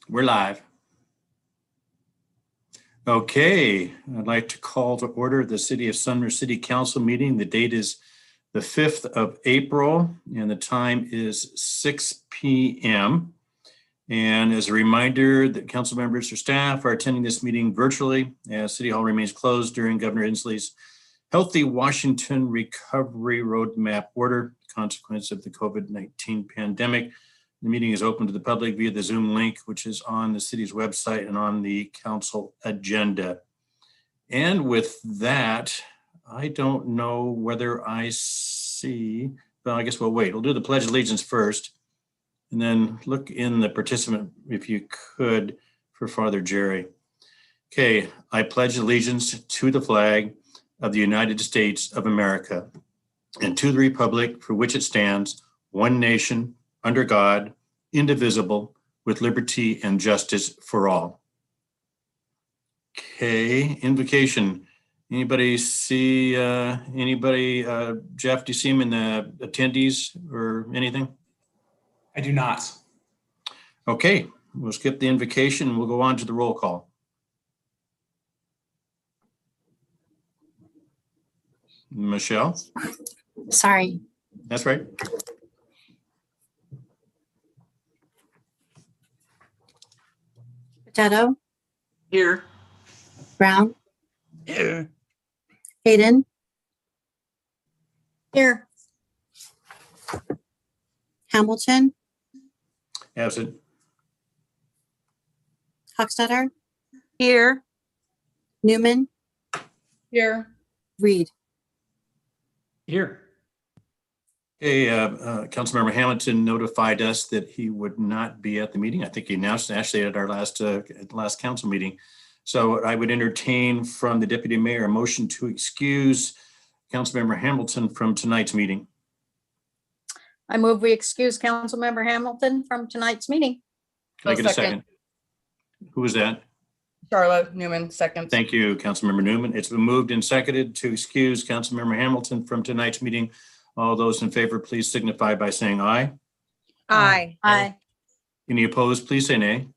We're live. Okay, I'd like to call to order the City of Sumner City Council meeting. The date is the 5th of April and the time is 6 p.m. And as a reminder that council members or staff are attending this meeting virtually as City Hall remains closed during Governor Inslee's Healthy Washington Recovery Roadmap order, consequence of the COVID-19 pandemic. The meeting is open to the public via the Zoom link, which is on the city's website and on the council agenda. And with that, I don't know whether I see, well, I guess we'll wait. We'll do the Pledge of Allegiance first, and then look in the participant, if you could, for Father Jerry. Okay, I pledge allegiance to the flag of the United States of America and to the republic for which it stands, one nation, under God, indivisible, with liberty and justice for all. Okay, invocation. Anybody see Jeff, do you see him in the attendees or anything? I do not. Okay, we'll skip the invocation and we'll go on to the roll call. Michelle? Sorry. That's right. Potato, Here. Brown, Here. Hayden. Here. Hamilton, Absent. Hochstetter, Here. Newman, Here. Reed. Here. Okay, Councilmember Hamilton notified us that he would not be at the meeting. I think he announced actually at our last council meeting. So I would entertain from the Deputy Mayor a motion to excuse Councilmember Hamilton from tonight's meeting. I move we excuse Councilmember Hamilton from tonight's meeting. Can I get a second? Who was that? Charlotte Newman, second. Thank you, Councilmember Newman. It's been moved and seconded to excuse Councilmember Hamilton from tonight's meeting. All those in favor, please signify by saying aye. Aye. Aye. Any opposed, please say nay.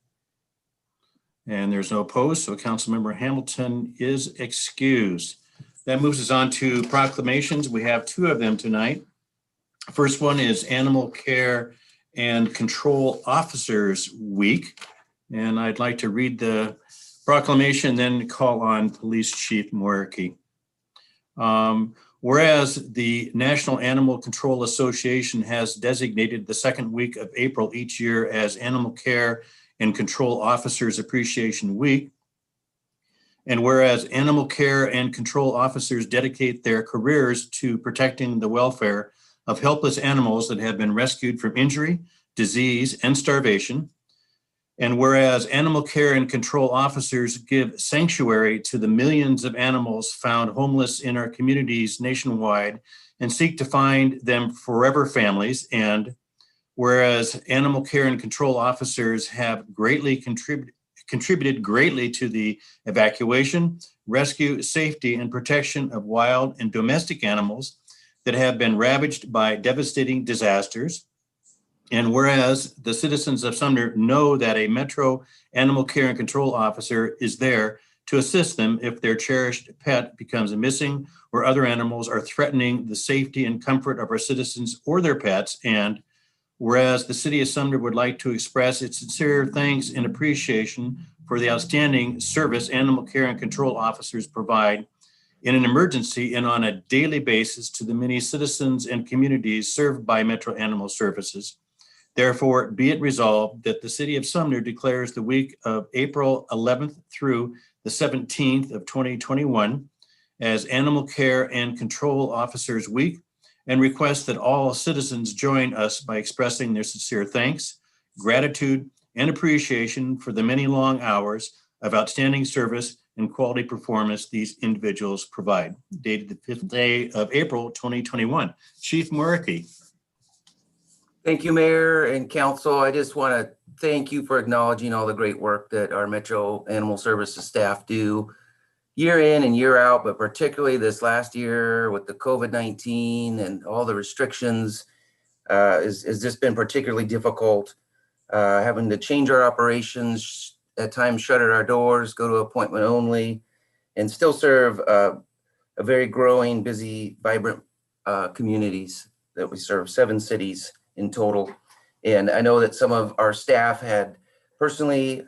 And there's no opposed, so Councilmember Hamilton is excused. That moves us on to proclamations. We have two of them tonight. First one is Animal Care and Control Officers Week. And I'd like to read the proclamation, then call on Police Chief Moriarty. Whereas the National Animal Control Association has designated the second week of April each year as Animal Care and Control Officers Appreciation Week, and whereas animal care and control officers dedicate their careers to protecting the welfare of helpless animals that have been rescued from injury, disease, and starvation, and whereas animal care and control officers give sanctuary to the millions of animals found homeless in our communities nationwide and seek to find them forever families, and whereas animal care and control officers have greatly contributed greatly to the evacuation, rescue, safety, and protection of wild and domestic animals that have been ravaged by devastating disasters. And whereas the citizens of Sumner know that a Metro Animal Care and Control Officer is there to assist them if their cherished pet becomes missing or other animals are threatening the safety and comfort of our citizens or their pets. And whereas the City of Sumner would like to express its sincere thanks and appreciation for the outstanding service animal care and control officers provide in an emergency and on a daily basis to the many citizens and communities served by Metro Animal Services. Therefore, be it resolved that the City of Sumner declares the week of April 11th through the 17th of 2021 as Animal Care and Control Officers Week, and requests that all citizens join us by expressing their sincere thanks, gratitude, and appreciation for the many long hours of outstanding service and quality performance these individuals provide. Dated the 5th day of April, 2021. Chief Muricky. Thank you, Mayor and Council. I just want to thank you for acknowledging all the great work that our Metro Animal Services staff do year in and year out, but particularly this last year with the COVID-19 and all the restrictions has just been particularly difficult. having to change our operations, at times shutter our doors, go to appointment only, and still serve a very growing, busy, vibrant communities that we serve, 7 cities in total. And I know that some of our staff had personally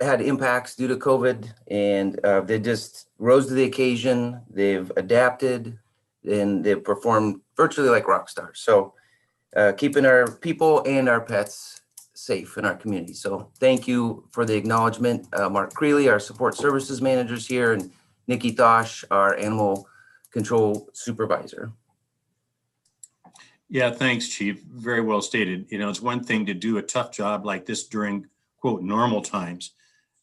had impacts due to COVID, and they just rose to the occasion. They've adapted and they've performed virtually like rock stars. So keeping our people and our pets safe in our community. So thank you for the acknowledgement. Mark Creeley, our support services managers here, and Nikki Thosh, our animal control supervisor. Yeah, thanks, Chief. Very well stated. You know, it's one thing to do a tough job like this during, quote, normal times,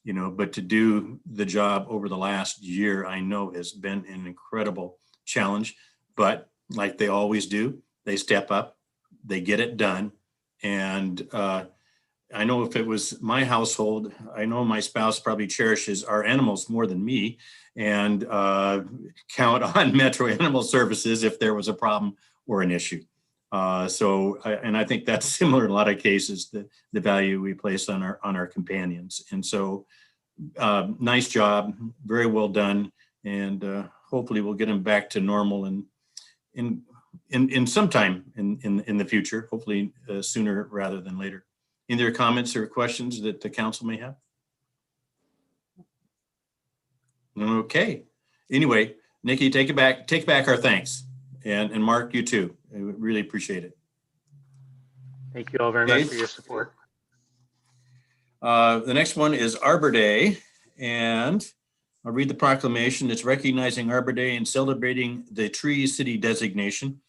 you know, but to do the job over the last year, I know has been an incredible challenge. But like they always do, they step up, they get it done. And I know if it was my household, I know my spouse probably cherishes our animals more than me, and count on Metro Animal Services if there was a problem or an issue. And I think that's similar in a lot of cases, the value we place on our companions. And so nice job, very well done. And hopefully we'll get them back to normal and in some time in the future, hopefully sooner rather than later. Any other comments or questions that the council may have? Okay. Anyway, Nikki, take back our thanks. And Mark, you too. I really appreciate it. Thank you all very much for your support. The next one is Arbor Day, and I'll read the proclamation. It's recognizing Arbor Day and celebrating the Tree City designation.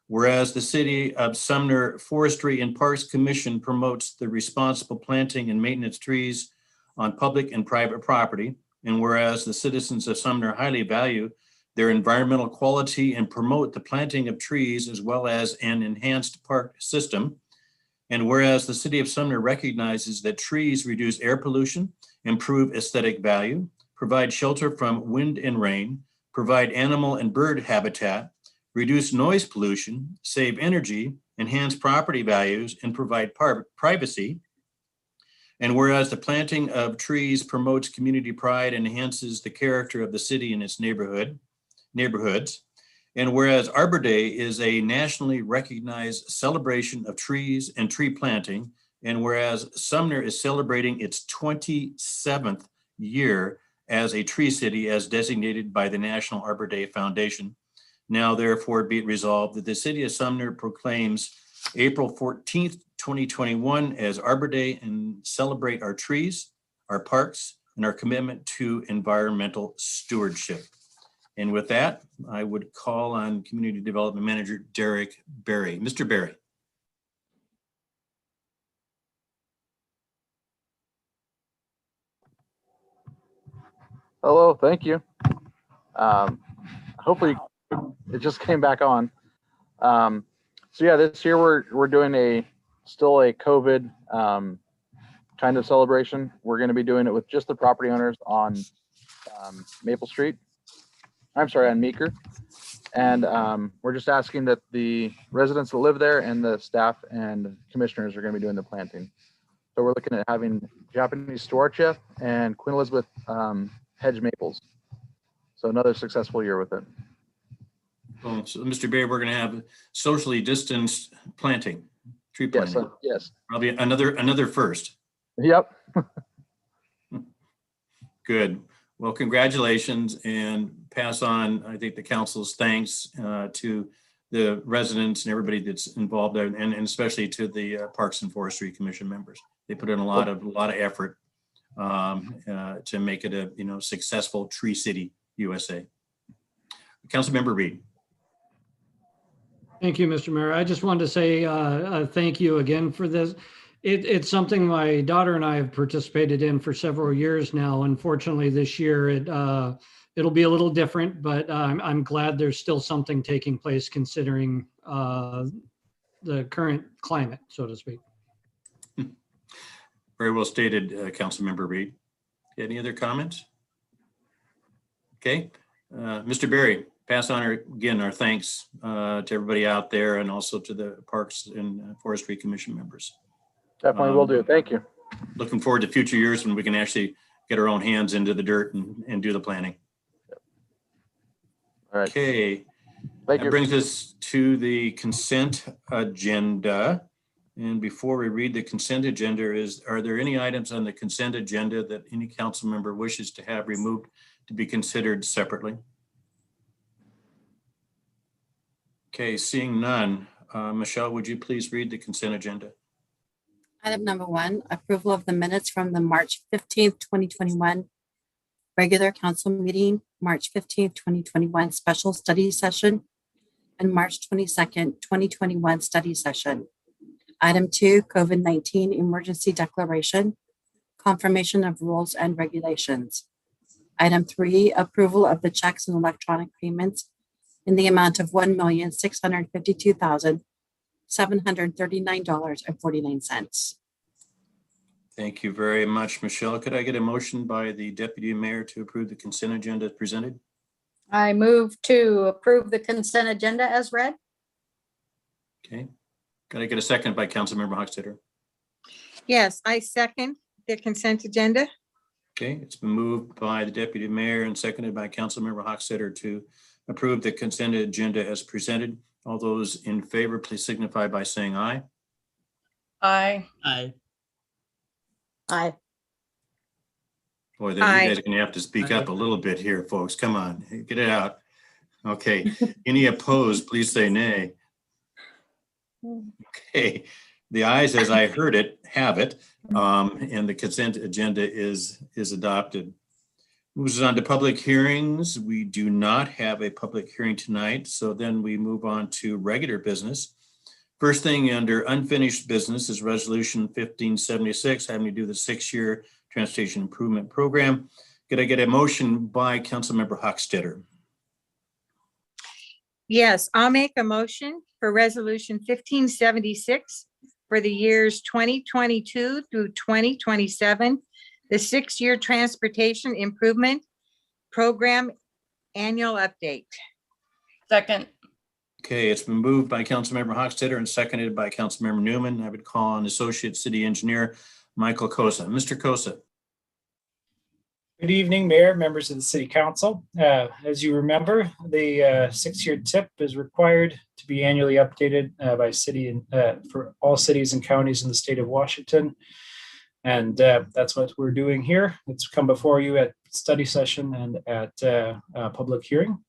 Whereas the City of Sumner Forestry and Parks Commission promotes the responsible planting and maintenance of trees on public and private property. And whereas the citizens of Sumner highly value their environmental quality and promote the planting of trees as well as an enhanced park system. And whereas the City of Sumner recognizes that trees reduce air pollution, improve aesthetic value, provide shelter from wind and rain, provide animal and bird habitat, reduce noise pollution, save energy, enhance property values, and provide privacy. And whereas the planting of trees promotes community pride and enhances the character of the city and its neighborhoods. And whereas Arbor Day is a nationally recognized celebration of trees and tree planting, and whereas Sumner is celebrating its 27th year as a tree city as designated by the National Arbor Day Foundation, now therefore be it resolved that the City of Sumner proclaims April 14th, 2021 as Arbor Day and celebrate our trees, our parks, and our commitment to environmental stewardship. And with that, I would call on Community Development Manager Derek Berry. Mr. Berry. Hello, thank you. Hopefully it just came back on. So yeah, this year we're doing still a COVID kind of celebration. We're going to be doing it with just the property owners on Maple Street. I'm sorry, on Meeker. And we're just asking that the residents that live there and the staff and commissioners are going to be doing the planting. So we're looking at having Japanese Storchia and Queen Elizabeth hedge maples. So another successful year with it. Well, so Mr. Berry, we're going to have socially distanced planting, tree planting. Yes. Probably another first. Yep. Good. Well, congratulations, and pass on, I think, the council's thanks to the residents and everybody that's involved there, and especially to the Parks and Forestry Commission members. They put in a lot of effort to make it a successful Tree City USA. Councilmember Reed. Thank you, Mr. Mayor. I just wanted to say thank you again for this. It's something my daughter and I have participated in for several years now. Unfortunately, this year it'll be a little different, but I'm glad there's still something taking place considering the current climate, so to speak. Very well stated, Councilmember Reed. Any other comments? Okay, Mr. Berry, pass on our thanks to everybody out there and also to the Parks and Forestry Commission members. Definitely will do. Thank you. Looking forward to future years when we can actually get our own hands into the dirt and do the planning. All right. Okay, Thank that you. brings us to the consent agenda. And before we read the consent agenda, are there any items on the consent agenda that any council member wishes to have removed to be considered separately? Okay, seeing none. Michelle, would you please read the consent agenda? Item number 1, approval of the minutes from the March 15th, 2021 regular council meeting, March 15th, 2021 special study session, and March 22nd, 2021 study session. Item 2, COVID-19 emergency declaration, confirmation of rules and regulations. Item 3, approval of the checks and electronic payments in the amount of $1,652,739.49. Thank you very much, Michelle. Could I get a motion by the deputy mayor to approve the consent agenda as presented? I move to approve the consent agenda as read. Okay. Could I get a second by Councilmember Hochstetter? Yes, I second the consent agenda. Okay, it's been moved by the deputy mayor and seconded by Councilmember Hochstetter to approve the consent agenda as presented. All those in favor, please signify by saying aye. Aye. Aye. Aye. Boy, you Aye. guys are gonna have to speak up a little bit here, folks. Come on, get it out. Okay, any opposed, please say nay. Okay, the ayes, as I heard it, have it, and the consent agenda is adopted. Moves on to public hearings. We do not have a public hearing tonight, so then we move on to regular business. First thing under unfinished business is Resolution 1576, having to do the 6-year Transportation Improvement Program. Could I get a motion by Councilmember Hochstetter? Yes, I'll make a motion for resolution 1576 for the years 2022 through 2027, the 6-year Transportation Improvement Program annual update. Second. Okay, it's been moved by Councilmember Hochstetter and seconded by Councilmember Newman. I would call on Associate City Engineer Michael Kosa. Mr. Kosa. Good evening, Mayor, members of the City Council. As you remember, the 6-year TIP is required to be annually updated by city and for all cities and counties in the state of Washington. And that's what we're doing here. It's come before you at study session and at public hearing.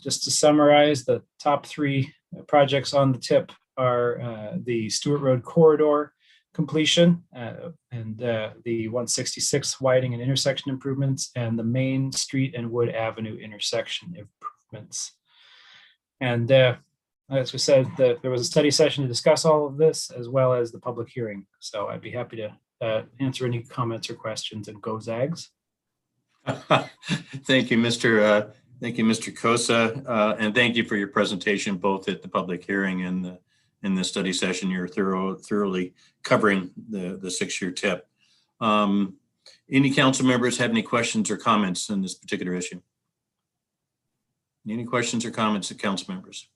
Just to summarize, the top 3 projects on the TIP are the Stewart Road Corridor completion and the 166 widening and intersection improvements and the Main Street and Wood Avenue intersection improvements. And as we said, there was a study session to discuss all of this as well as the public hearing. So I'd be happy to answer any comments or questions, and go Zags. Thank you, Mr. Kosa, and thank you for your presentation, both at the public hearing and in the study session. You're thoroughly covering the 6-year TIP. Any council members have any questions or comments on this particular issue? Any questions or comments of council members?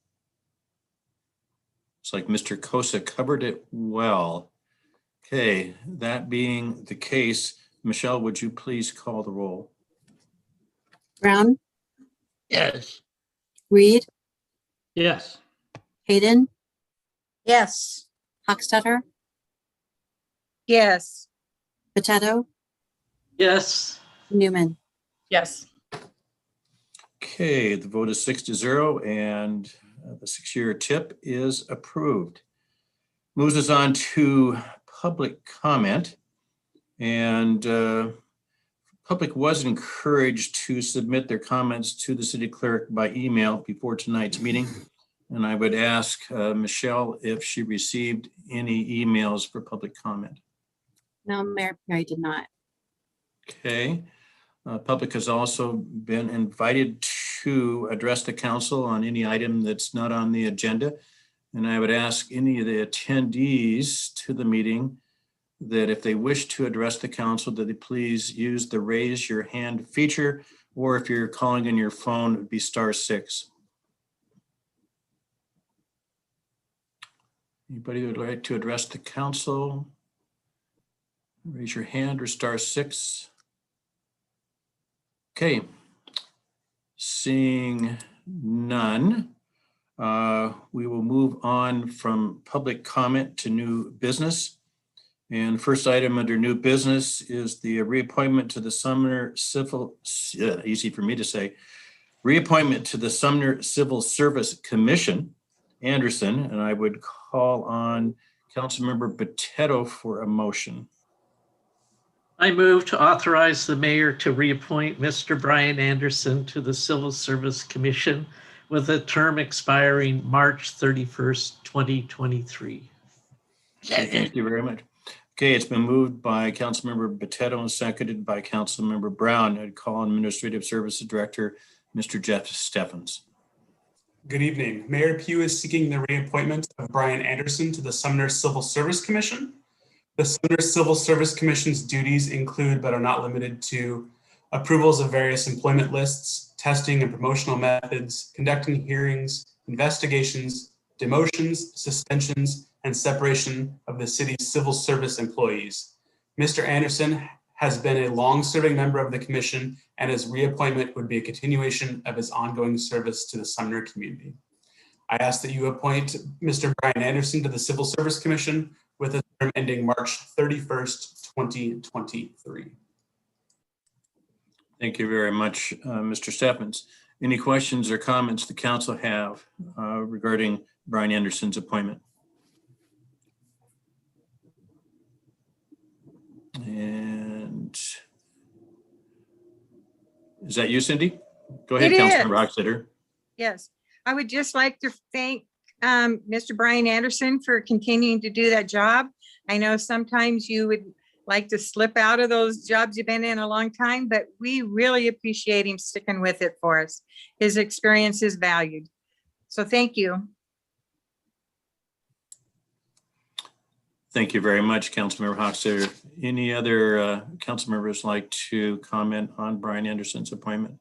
It's like Mr. Kosa covered it well. Okay, that being the case, Michelle, would you please call the roll? Brown, Yes. Reed, Yes. Hayden, Yes. Hochstetter, Yes, Potato, Yes. Newman. Yes. Okay, the vote is 6-0, and the 6-year TIP is approved. Moves us on to public comment, and public was encouraged to submit their comments to the city clerk by email before tonight's meeting. And I would ask Michelle if she received any emails for public comment. No, Mayor Perry did not. Okay. Public has also been invited to address the council on any item that's not on the agenda. And I would ask any of the attendees to the meeting that if they wish to address the council, that they please use the raise your hand feature, or if you're calling in your phone, it would be *6. Anybody who would like to address the council? Raise your hand or *6. Okay. Seeing none, we will move on from public comment to new business. And first item under new business is the reappointment to the Sumner Civil, easy for me to say, reappointment to the Sumner Civil Service Commission, Anderson, and I would call on Councilmember Botetto for a motion. I move to authorize the mayor to reappoint Mr. Brian Anderson to the Civil Service Commission with a term expiring March 31st, 2023. Thank you very much. Okay, it's been moved by Councilmember Botetto and seconded by Councilmember Brown. I'd call on Administrative Services Director, Mr. Jeff Steffens. Good evening. Mayor Pugh is seeking the reappointment of Brian Anderson to the Sumner Civil Service Commission. The Sumner Civil Service Commission's duties include, but are not limited to, approvals of various employment lists, testing and promotional methods, conducting hearings, investigations, demotions, suspensions, and separation of the city's civil service employees. Mr. Anderson has been a long-serving member of the commission, and his reappointment would be a continuation of his ongoing service to the Sumner community. I ask that you appoint Mr. Brian Anderson to the Civil Service Commission with a term ending March 31st, 2023. Thank you very much, Mr. Steffens. Any questions or comments the council have regarding Brian Anderson's appointment? And is that you, Cindy? Go ahead, It Councilmember is. Hochstetter. Yes, I would just like to thank Mr. Brian Anderson for continuing to do that job. I know sometimes you would like to slip out of those jobs you've been in a long time, but we really appreciate him sticking with it for us. His experience is valued. So thank you. Thank you very much, Councilmember Hochstetter. Any other council members like to comment on Brian Anderson's appointment?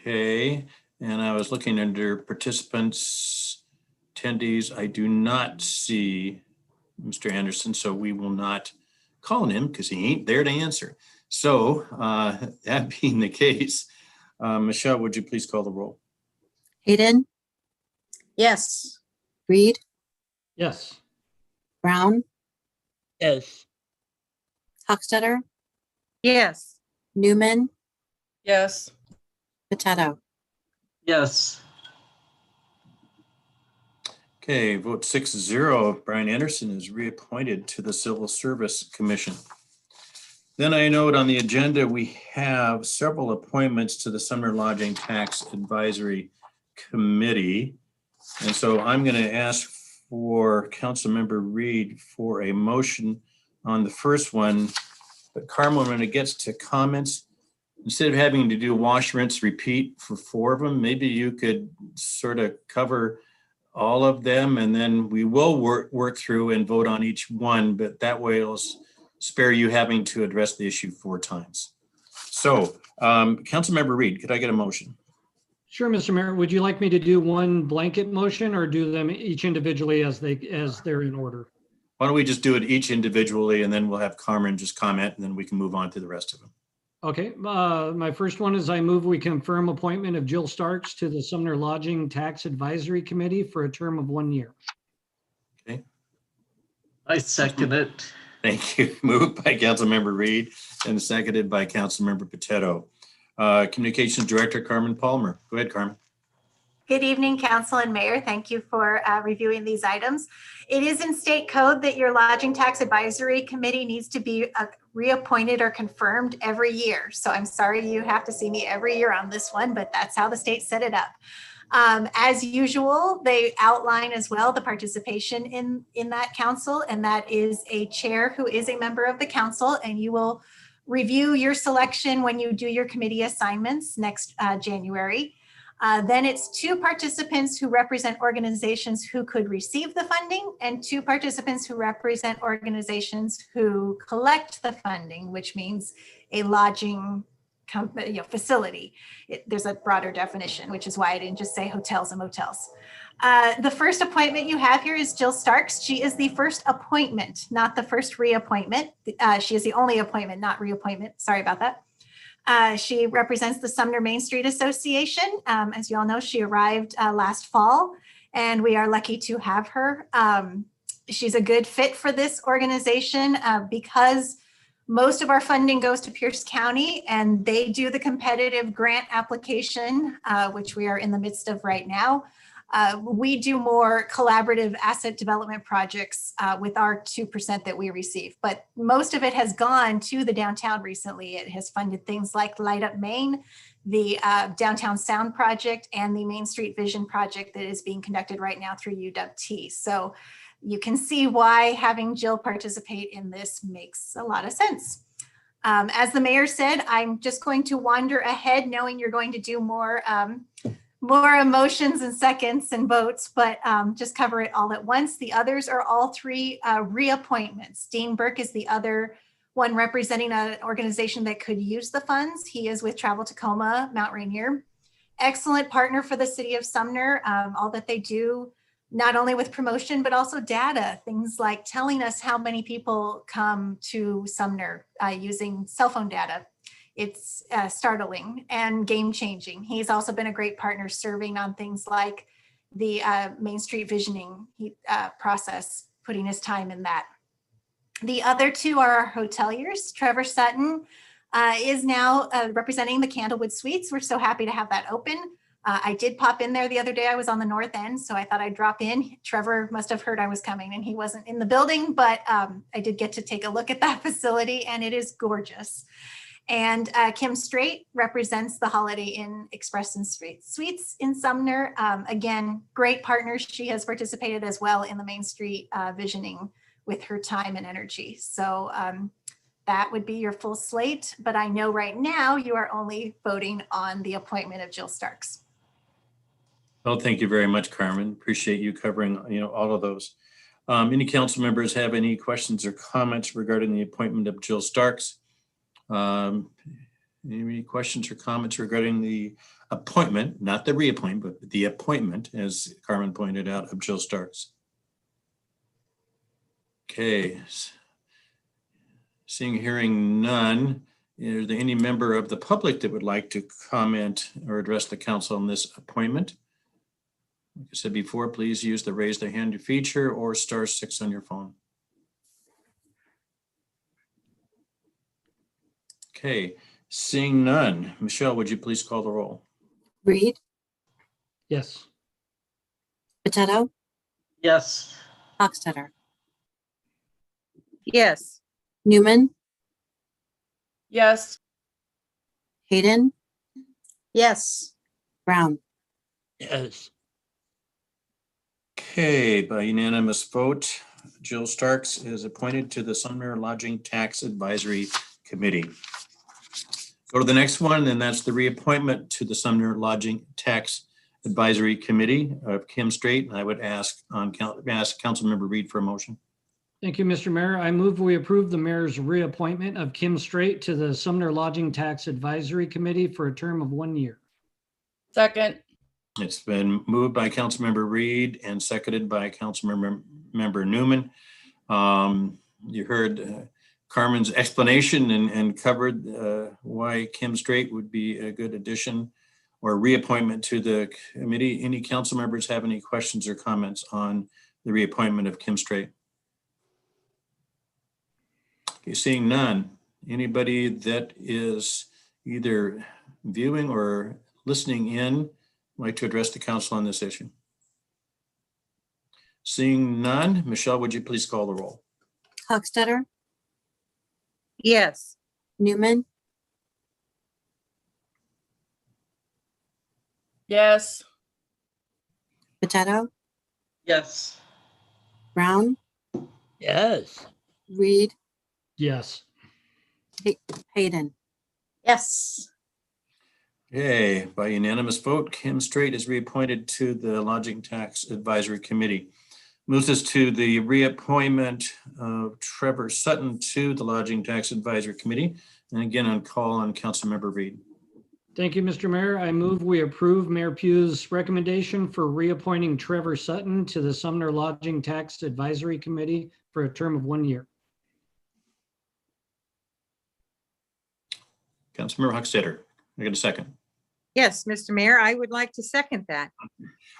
Okay, and I was looking under participants, attendees. I do not see Mr. Anderson, so we will not call on him because he ain't there to answer. So that being the case, Michelle, would you please call the roll? Hayden, Yes. Reed, Yes. Brown, Yes. Hochstetter, Yes. Newman, Yes. Botetto. Yes. Okay, vote 6-0. Brian Anderson is reappointed to the Civil Service Commission. Then I note on the agenda, we have several appointments to the Sumner Lodging Tax Advisory Committee. And so I'm going to ask for Councilmember Reed for a motion on the first one. But Carmen, when it gets to comments, instead of having to do wash, rinse, repeat for 4 of them, maybe you could sort of cover all of them, and then we will work through and vote on each one, but that way it'll spare you having to address the issue 4 times. So, Councilmember Reed, could I get a motion? Sure, Mr. Mayor. Would you like me to do one blanket motion or do them each individually as they're in order? Why don't we just do it each individually, and then we'll have Carmen just comment, and then we can move on to the rest of them. Okay, my first one is I move we confirm appointment of Jill Starks to the Sumner Lodging Tax Advisory Committee for a term of 1 year. Okay. I second it. Thank you. Moved by Councilmember Reed and seconded by Councilmember Botetto. Communications Director Carmen Palmer. Go ahead, Carmen. Good evening, Council and Mayor. Thank you for reviewing these items. It is in state code that your Lodging Tax Advisory Committee needs to be reappointed or confirmed every year. So I'm sorry you have to see me every year on this one, but that's how the state set it up. As usual, they outline as well the participation in that council, and that is a chair who is a member of the council, and you will review your selection when you do your committee assignments next January. Then it's 2 participants who represent organizations who could receive the funding and 2 participants who represent organizations who collect the funding, which means a lodging facility. There's a broader definition, which is why I didn't just say hotels and motels. The first appointment you have here is Jill Starks. She is the first appointment, not the first reappointment. She is the only appointment, not reappointment. Sorry about that. She represents the Sumner Main Street Association. As you all know, she arrived last fall, and we are lucky to have her. She's a good fit for this organization because most of our funding goes to Pierce County, and they do the competitive grant application, which we are in the midst of right now. We do more collaborative asset development projects with our 2% that we receive, but most of it has gone to the downtown recently. It has funded things like Light Up Main, the Downtown Sound Project, and the Main Street Vision Project that is being conducted right now through UWT. So you can see why having Jill participate in this makes a lot of sense. As the mayor said, I'm just going to wander ahead knowing you're going to do more emotions and seconds and votes, but just cover it all at once. The others are all three reappointments. Dean Burke is the other one representing an organization that could use the funds. He is with Travel Tacoma, Mount Rainier. Excellent partner for the city of Sumner. All that they do, not only with promotion, but also data, things like telling us how many people come to Sumner using cell phone data. It's startling and game-changing. He's also been a great partner serving on things like the Main Street Visioning process, putting his time in that. The other two are our hoteliers. Trevor Sutton is now representing the Candlewood Suites. We're so happy to have that open. I did pop in there the other day. I was on the north end, so I thought I'd drop in. Trevor must have heard I was coming and he wasn't in the building, but I did get to take a look at that facility and it is gorgeous. And Kim Straight represents the Holiday Inn Express and Suites in Sumner. Again, great partners. She has participated as well in the Main Street visioning with her time and energy. So that would be your full slate. But I know right now you are only voting on the appointment of Jill Starks. Well, thank you very much, Carmen. Appreciate you covering, all of those. Any council members have any questions or comments regarding the appointment of Jill Starks? Any questions or comments regarding the appointment, not the reappointment, but the appointment, as Carmen pointed out, of Jill Starks? Okay. Seeing, hearing none, is there any member of the public that would like to comment or address the council on this appointment? Like I said before, please use the raise the hand feature or *6 on your phone. Okay, seeing none. Michelle, would you please call the roll? Reed, Yes. Potato, Yes. Hochstetter, Yes. Newman, Yes. Hayden, Yes. Brown. Yes. Okay, by unanimous vote, Jill Starks is appointed to the Sumner Lodging Tax Advisory Committee. Go to the next one, and that's the reappointment to the Sumner Lodging Tax Advisory Committee of Kim Straight. And I would ask Councilmember Reed for a motion. Thank you, Mr. Mayor. I move we approve the mayor's reappointment of Kim Straight to the Sumner Lodging Tax Advisory Committee for a term of 1 year. Second. It's been moved by Councilmember Reed and seconded by Councilmember Newman. You heard Carmen's explanation and covered why Kim Straight would be a good addition or reappointment to the committee. Any council members have any questions or comments on the reappointment of Kim Straight? Okay, seeing none. Anybody that is either viewing or listening in like to address the council on this issue? Seeing none, Michelle, would you please call the roll? Hochstetter, Yes. Newman, Yes. Potato, Yes. Brown, Yes. Reed, Yes. Hayden. Yes. Okay, by unanimous vote, Kim Straight is reappointed to the Lodging Tax Advisory Committee. Moves us to the reappointment of Trevor Sutton to the Lodging Tax Advisory Committee. And again, on call on Councilmember Reed. Thank you, Mr. Mayor. I move we approve Mayor Pugh's recommendation for reappointing Trevor Sutton to the Sumner Lodging Tax Advisory Committee for a term of 1 year. Councilmember Hochstetter, I get a second. Yes, Mr. Mayor, I would like to second that.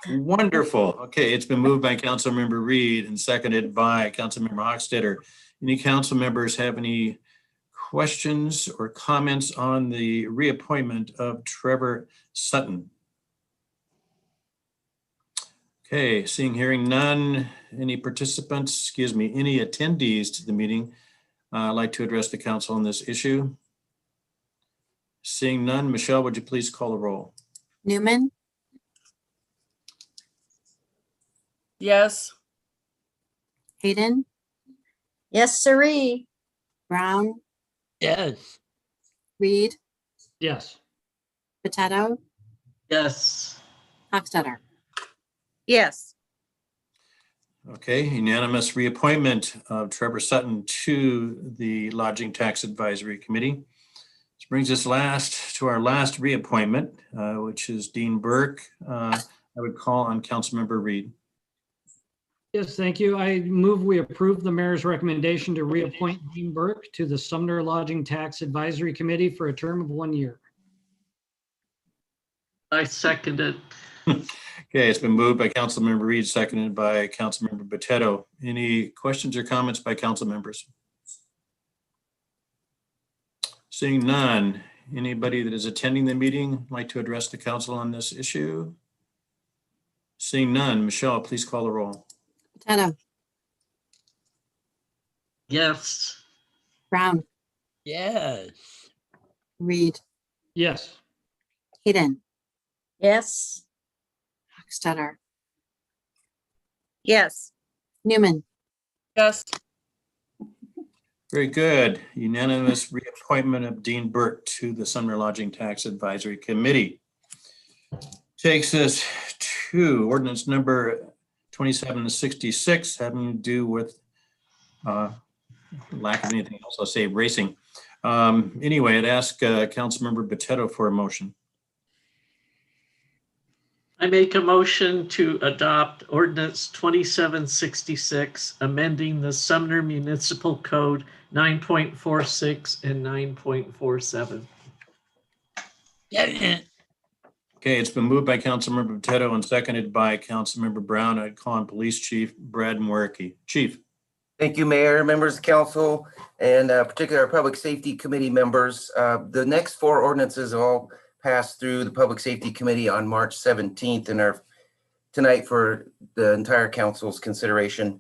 Wonderful. Okay, it's been moved by Councilmember Reed and seconded by Councilmember Hochstetter. Any council members have any questions or comments on the reappointment of Trevor Sutton? Okay, seeing, hearing none, any participants, excuse me, any attendees to the meeting like to address the council on this issue? Seeing none, Michelle, would you please call the roll? Newman, Yes. Hayden, Yes, sirree. Brown, Yes. Reed, Yes. Potato, Yes. Hochstetter. Yes, Okay, unanimous reappointment of Trevor Sutton to the Lodging Tax Advisory Committee. This brings us to our last reappointment, which is Dean Burke. I would call on Councilmember Reed. Yes, thank you. I move we approve the mayor's recommendation to reappoint Dean Burke to the Sumner Lodging Tax Advisory Committee for a term of 1 year. I second it. Okay, it's been moved by Councilmember Reed, seconded by Councilmember Potato. Any questions or comments by council members? Seeing none, anybody that is attending the meeting like to address the council on this issue? Seeing none, Michelle, please call the roll. Potato, Yes. Brown, Yes. Reed, Yes. Hayden, Yes. Hochstetter, yes, Newman, Yes. Very good. Unanimous reappointment of Dean Burke to the Sumner Lodging Tax Advisory Committee. Takes us to ordinance number 2766, having to do with lack of anything else, I'll say racing. Anyway, I'd ask Councilmember Potato for a motion. I make a motion to adopt ordinance 2766, amending the Sumner Municipal Code 9.46 and 9.47. Okay, it's been moved by Councilmember Potato and seconded by Councilmember Brown. I'd call on Police Chief Brad Mwerke. Chief. Thank you, Mayor, members of council, and particularly our Public Safety Committee members. The next four ordinances all passed through the Public Safety Committee on March 17th and are tonight for the entire council's consideration.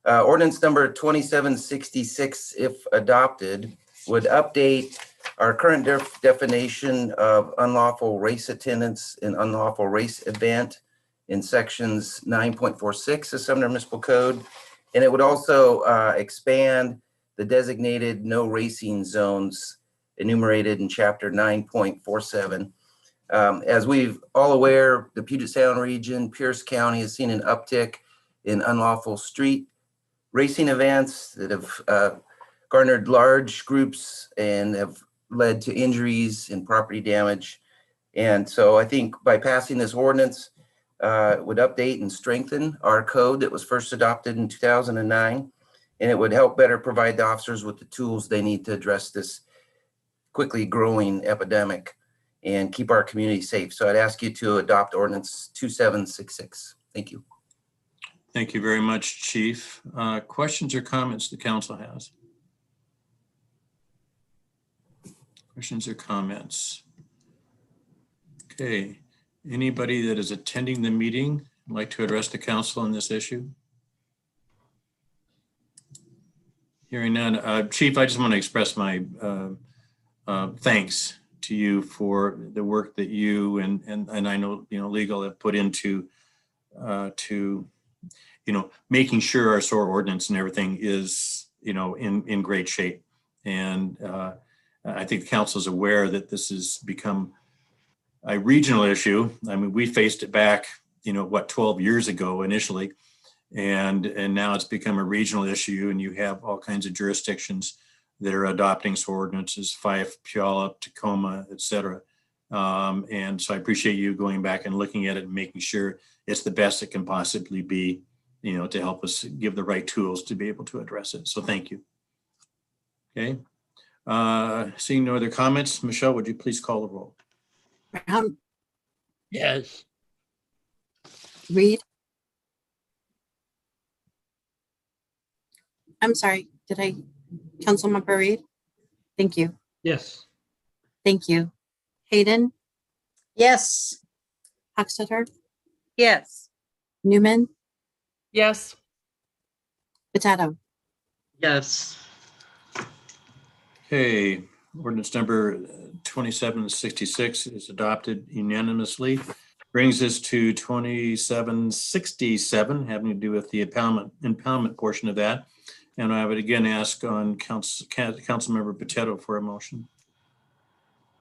Ordinance number 2766, if adopted, would update our current definition of unlawful race attendance and unlawful race event in sections 9.46 of Sumner Municipal Code. And it would also expand the designated no racing zones enumerated in chapter 9.47. As we've all aware, the Puget Sound region, Pierce County has seen an uptick in unlawful street racing events that have garnered large groups and have led to injuries and property damage. And so I think by passing this ordinance, it would update and strengthen our code that was first adopted in 2009, and it would help better provide the officers with the tools they need to address this quickly growing epidemic and keep our community safe. So I'd ask you to adopt ordinance 2766. Thank you. Thank you very much, Chief. Questions or comments the council has? Questions or comments? Okay. Anybody that is attending the meeting like to address the council on this issue? Hearing none. Chief, I just want to express my thanks to you for the work that you and I know, legal have put into making sure our SOAR ordinance and everything is, in great shape. And I think the council is aware that this has become a regional issue. I mean, we faced it back, 12 years ago initially, and now it's become a regional issue, and you have all kinds of jurisdictions that are adopting SOAR ordinances, Fife, Puyallup, Tacoma, et cetera. And so I appreciate you going back and looking at it and making sure it's the best it can possibly be, to help us give the right tools to be able to address it. So thank you. Okay. Seeing no other comments, Michelle, would you please call the roll? Brown, Yes. Reed. I'm sorry, Councilmember Reed? Thank you. Yes. Thank you. Hayden, Yes. Hochstetter, Yes. Newman, Yes. Potato. Yes. Okay, ordinance number 2766 is adopted unanimously. Brings us to 2767, having to do with the impoundment portion of that. And I would again ask on Councilmember Potato for a motion.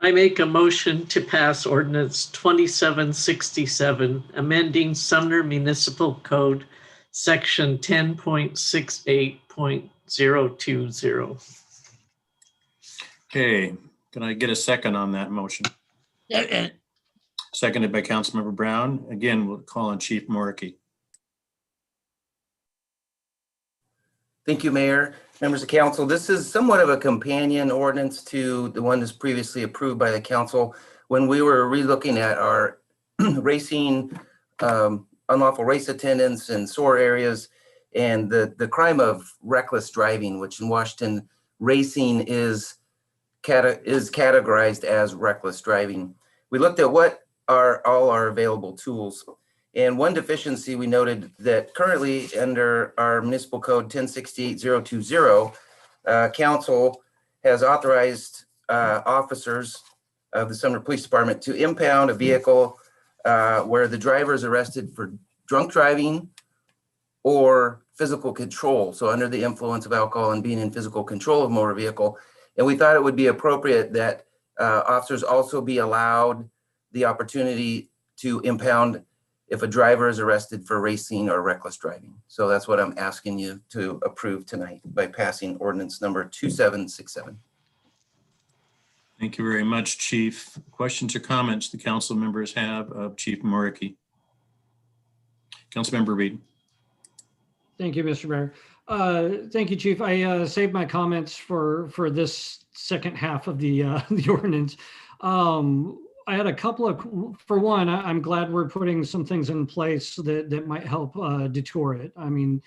I make a motion to pass ordinance 2767, amending Sumner Municipal Code, section 10.68.020. Okay, can I get a second on that motion? Second. Seconded by Councilmember Brown. Again, we'll call on Chief Moriarty. Thank you, Mayor, members of council. This is somewhat of a companion ordinance to the one that's previously approved by the council. When we were relooking at our racing, unlawful race attendance and SOAR areas, and the crime of reckless driving, which in Washington, racing is categorized as reckless driving. We looked at what are all our available tools. And one deficiency we noted that currently under our municipal code 1068.020, council has authorized officers of the Sumner Police Department to impound a vehicle where the driver is arrested for drunk driving or physical control. So under the influence of alcohol and being in physical control of motor vehicle. And we thought it would be appropriate that officers also be allowed the opportunity to impound if a driver is arrested for racing or reckless driving. So that's what I'm asking you to approve tonight by passing ordinance number 2767. Thank you very much, Chief. Questions or comments the council members have of Chief Moriarty? Councilmember Reed. Thank you, Mr. Mayor. Thank you, Chief. I saved my comments for this second half of the the ordinance. I had a couple of, for one, I'm glad we're putting some things in place that might help detour it. I mean,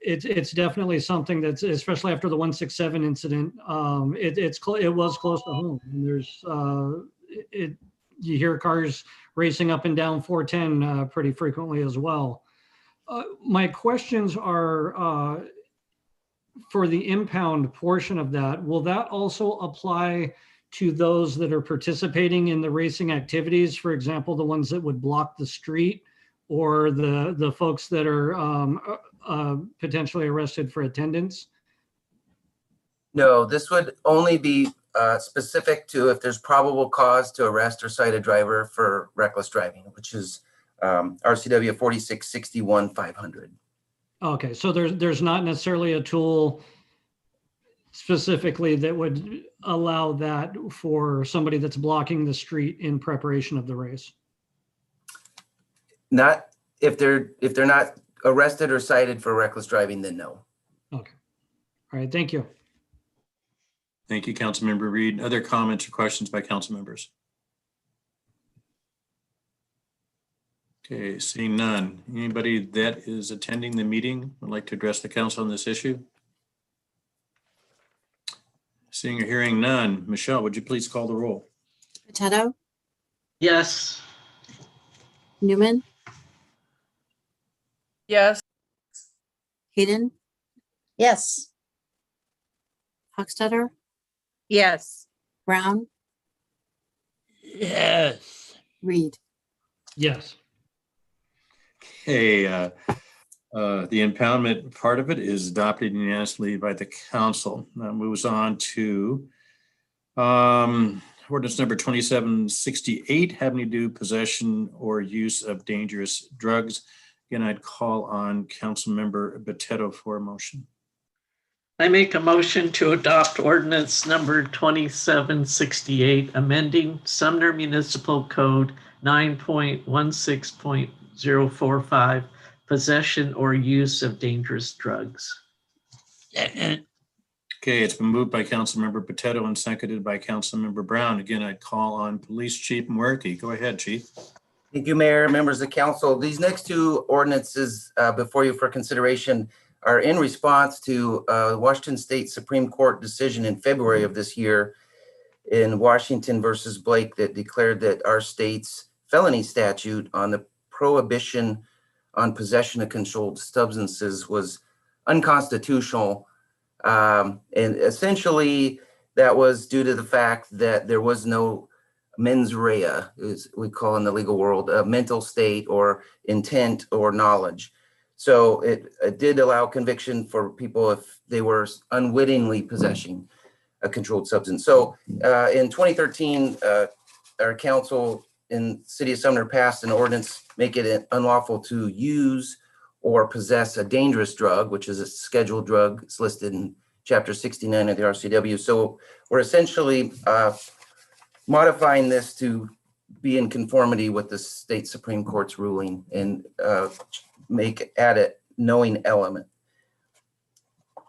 it's definitely something that's, especially after the 167 incident, it was close to home. And there's, you hear cars racing up and down 410 pretty frequently as well. My questions are for the impound portion of that, will that also apply to those that are participating in the racing activities? For example, the ones that would block the street, or the folks that are potentially arrested for attendance? No, this would only be specific to if there's probable cause to arrest or cite a driver for reckless driving, which is RCW 4661-500. Okay, so there's not necessarily a tool specifically that would allow that for somebody that's blocking the street in preparation of the race? Not if they're not arrested or cited for reckless driving, then no. Okay. All right, thank you. Thank you, Councilmember Reed. Other comments or questions by council members? Okay, seeing none. Anybody that is attending the meeting would like to address the council on this issue? Seeing or hearing none. Michelle, would you please call the roll? Potato, Yes. Newman, Yes. Hayden, Yes. Hochstetter, Yes. Brown, Yes. Reed. Yes. Okay, the impoundment part of it is adopted unanimously by the council. Now moves on to ordinance number 2768, having to do possession or use of dangerous drugs. Again, I'd call on Councilmember Potato for a motion. I make a motion to adopt ordinance number 2768, amending Sumner Municipal Code 9.16.045, possession or use of dangerous drugs. Okay, it's been moved by Councilmember Potato and seconded by Councilmember Brown. Again, I'd call on Police Chief Mwerke. Go ahead, Chief. Thank you, Mayor, members of council. These next two ordinances before you for consideration are in response to Washington State Supreme Court decision in February of this year in Washington versus Blake that declared that our state's felony statute on the prohibition on possession of controlled substances was unconstitutional. And essentially, that was due to the fact that there was no mens rea, as we call in the legal world, a mental state or intent or knowledge. So it did allow conviction for people if they were unwittingly possessing a controlled substance. So in 2013, our council in City of Sumner passed an ordinance making it unlawful to use or possess a dangerous drug, which is a scheduled drug. It's listed in Chapter 69 of the RCW. So we're essentially modifying this to be in conformity with the state Supreme Court's ruling and add a knowing element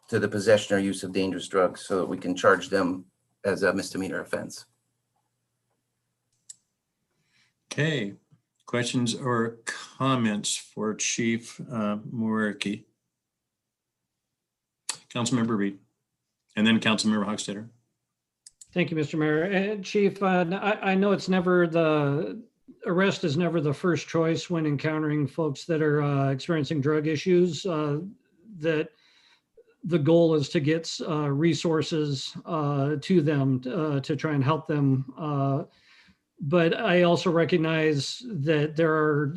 to the possession or use of dangerous drugs so that we can charge them as a misdemeanor offense. Okay, questions or comments for Chief Mwerke? Councilmember Reed, and then Councilmember Hochstetter. Thank you, Mr. Mayor. Chief, I know it's never arrest is never the first choice when encountering folks that are experiencing drug issues, that the goal is to get resources to them to try and help them. But I also recognize that there are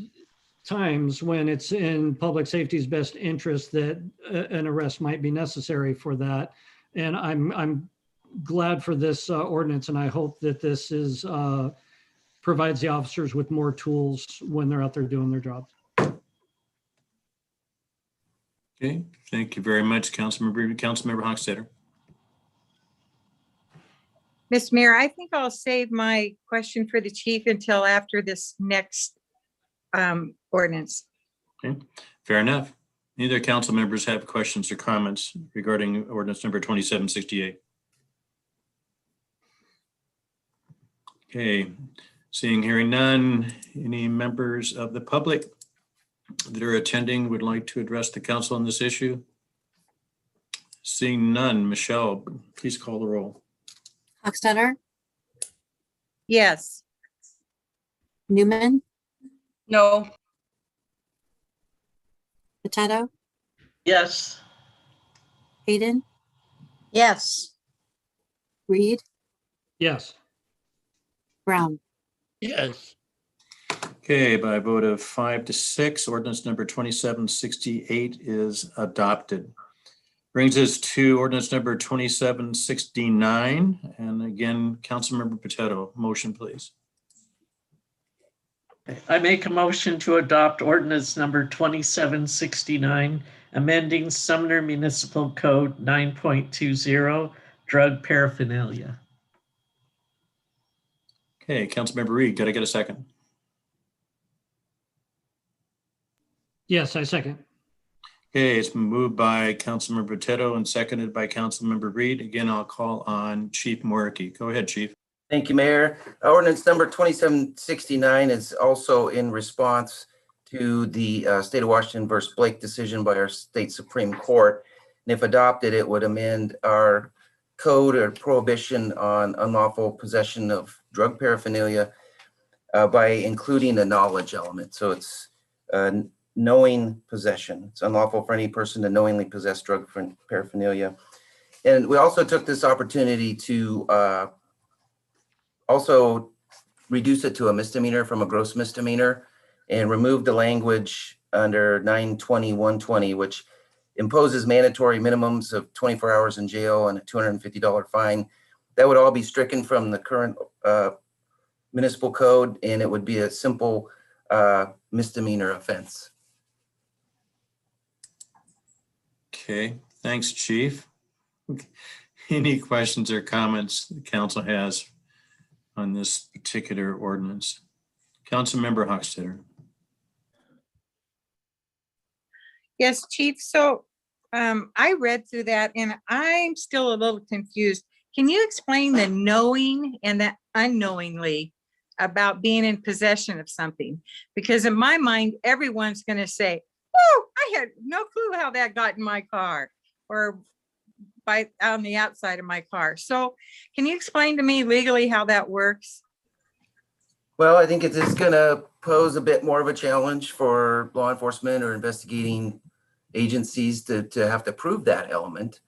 times when it's in public safety's best interest that an arrest might be necessary for that. And I'm glad for this ordinance, and I hope that this is provides the officers with more tools when they're out there doing their jobs. Okay, thank you very much, Councilmember Reed. Councilmember Hochstetter. Mr. Mayor, I think I'll save my question for the chief until after this next ordinance. Okay, fair enough. Neither council members have questions or comments regarding ordinance number 2768. Okay, seeing, hearing none, any members of the public that are attending would like to address the council on this issue? Seeing none, Michelle, please call the roll. Hochstetter, Yes. Newman, No. Potato, Yes. Hayden, Yes. Reed, Yes. Brown. Yes. Okay, by a vote of 5 to 6, ordinance number 2768 is adopted. Brings us to ordinance number 2769. And again, Councilmember Potato, motion please. I make a motion to adopt ordinance number 2769, amending Sumner Municipal Code 9.20, drug paraphernalia. Okay, Councilmember Reed, got to get a second. Yes, I second. Okay, it's been moved by Councilmember Potato and seconded by Councilmember Reed. Again, I'll call on Chief Mwerke. Go ahead, Chief. Thank you, Mayor. Ordinance number 2769 is also in response to the state of Washington versus Blake decision by our state Supreme Court. And if adopted, it would amend our code or prohibition on unlawful possession of drug paraphernalia by including a knowledge element. So it's knowing possession. It's unlawful for any person to knowingly possess drug paraphernalia. And we also took this opportunity to also reduce it to a misdemeanor from a gross misdemeanor and remove the language under 920-120, which imposes mandatory minimums of 24 hours in jail and a $250 fine. That would all be stricken from the current municipal code, and it would be a simple misdemeanor offense. Okay, thanks, Chief. Any questions or comments the council has on this particular ordinance? Councilmember Hochstetter. Yes, Chief. So I read through that and I'm still a little confused. Can you explain the knowing and the unknowingly about being in possession of something? Because in my mind, everyone's going to say, oh, I had no clue how that got in my car or on the outside of my car. So can you explain to me legally how that works? Well, I think it is going to pose a bit more of a challenge for law enforcement or investigating agencies to have to prove that element.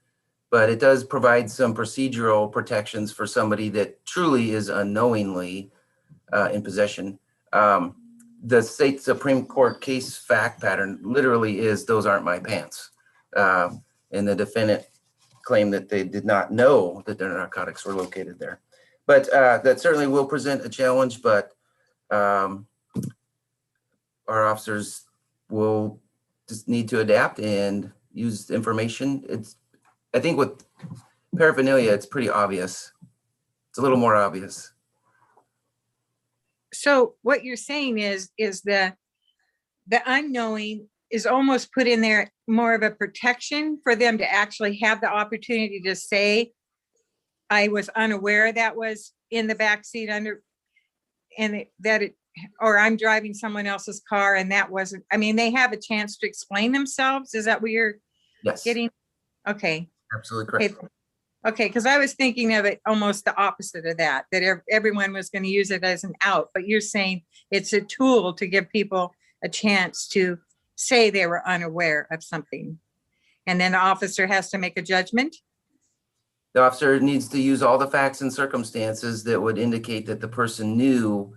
But it does provide some procedural protections for somebody that truly is unknowingly in possession. The state Supreme Court case fact pattern literally is those aren't my pants. And the defendant claimed that they did not know that their narcotics were located there. But that certainly will present a challenge, but our officers will just need to adapt and use information. I think with paraphernalia, it's pretty obvious. It's a little more obvious. So what you're saying is the unknowing is almost put in there more of a protection for them to actually have the opportunity to say, I was unaware that was in the backseat or I'm driving someone else's car and that wasn't, I mean, they have a chance to explain themselves. Is that what you're getting? Okay. Absolutely correct. Okay, because I was thinking of it almost the opposite of that everyone was going to use it as an out, but you're saying it's a tool to give people a chance to say they were unaware of something. And then the officer has to make a judgment? The officer needs to use all the facts and circumstances that would indicate that the person knew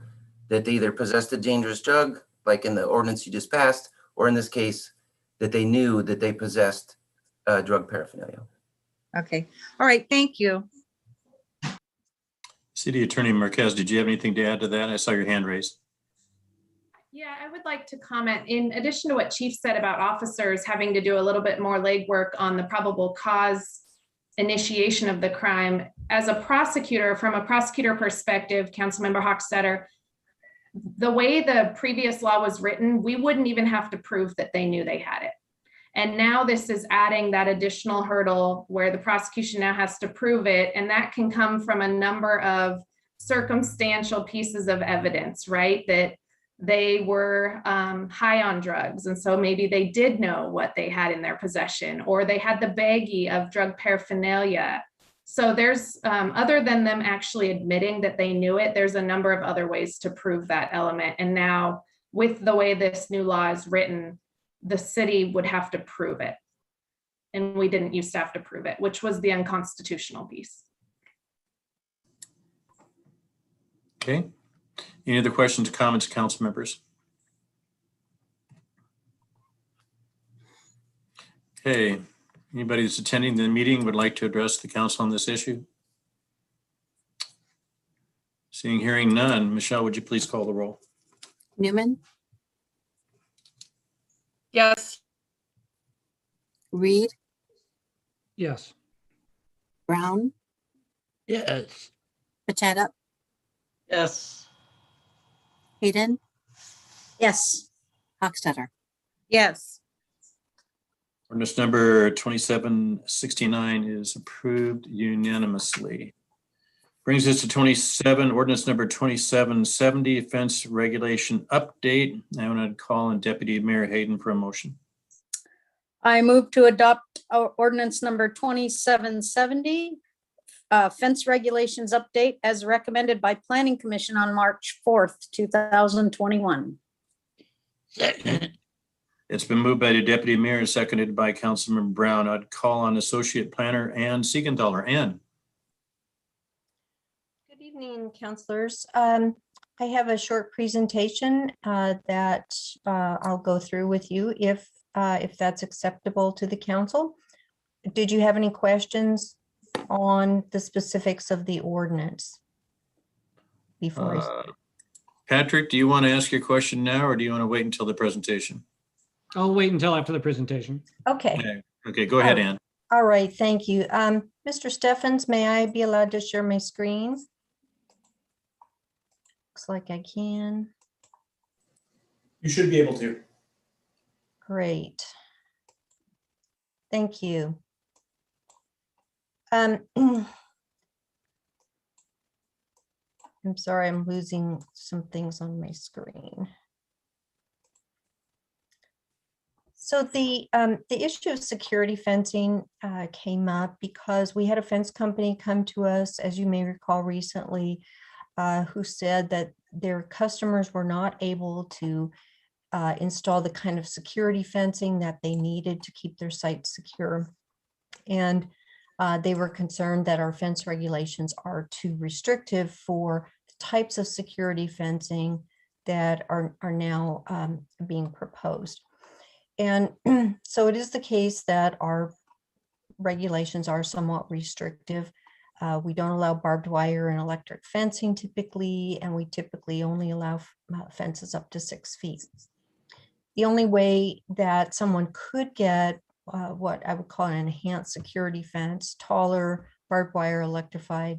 that they either possessed a dangerous drug, like in the ordinance you just passed, or in this case, that they knew that they possessed drug paraphernalia. Okay. All right. Thank you. City Attorney Marquez, did you have anything to add to that? I saw your hand raised. Yeah, I would like to comment in addition to what Chief said about officers having to do a little bit more legwork on the probable cause initiation of the crime. As a prosecutor, from a prosecutor perspective, Councilmember Hochstetter, the way the previous law was written, we wouldn't even have to prove that they knew they had it. And now this is adding that additional hurdle where the prosecution now has to prove it. And that can come from a number of circumstantial pieces of evidence, right? That they were high on drugs. And so maybe they did know what they had in their possession, or they had the baggie of drug paraphernalia. So there's, other than them actually admitting that they knew it, there's a number of other ways to prove that element. And now with the way this new law is written, the city would have to prove it. And we didn't used to have to prove it, which was the unconstitutional piece. Okay. Any other questions, comments, council members? Okay. Anybody that's attending the meeting would like to address the council on this issue? Seeing, hearing none. Michelle, would you please call the roll? Newman, Yes. Reed, Yes. Brown, Yes. Pachetta, Yes. Hayden, Yes. Hochstetter. Yes. Ordinance number 2769 is approved unanimously. Brings us to ordinance number 2770, fence regulation update. I want to call on Deputy Mayor Hayden for a motion. I move to adopt ordinance number 2770, fence regulations update as recommended by Planning Commission on March 4th, 2021. It's been moved by the Deputy Mayor and seconded by Councilmember Brown. I'd call on Associate Planner Ann Siegenthaler. Ann. Good evening, councilors. I have a short presentation that I'll go through with you if that's acceptable to the council. Did you have any questions on the specifics of the ordinance? Before Patrick, do you want to ask your question now or do you want to wait until the presentation? I'll wait until after the presentation. Okay. Okay, go ahead, Ann. All right, thank you. Mr. Steffens, may I be allowed to share my screen? Looks like I can. You should be able to. Great. Thank you. I'm sorry, I'm losing some things on my screen. So the issue of security fencing came up because we had a fence company come to us, as you may recall recently, who said that their customers were not able to install the kind of security fencing that they needed to keep their site secure. And they were concerned that our fence regulations are too restrictive for the types of security fencing that are now being proposed. And so it is the case that our regulations are somewhat restrictive. We don't allow barbed wire and electric fencing typically, and we typically only allow fences up to 6 feet. The only way that someone could get what I would call an enhanced security fence, taller, barbed wire, electrified,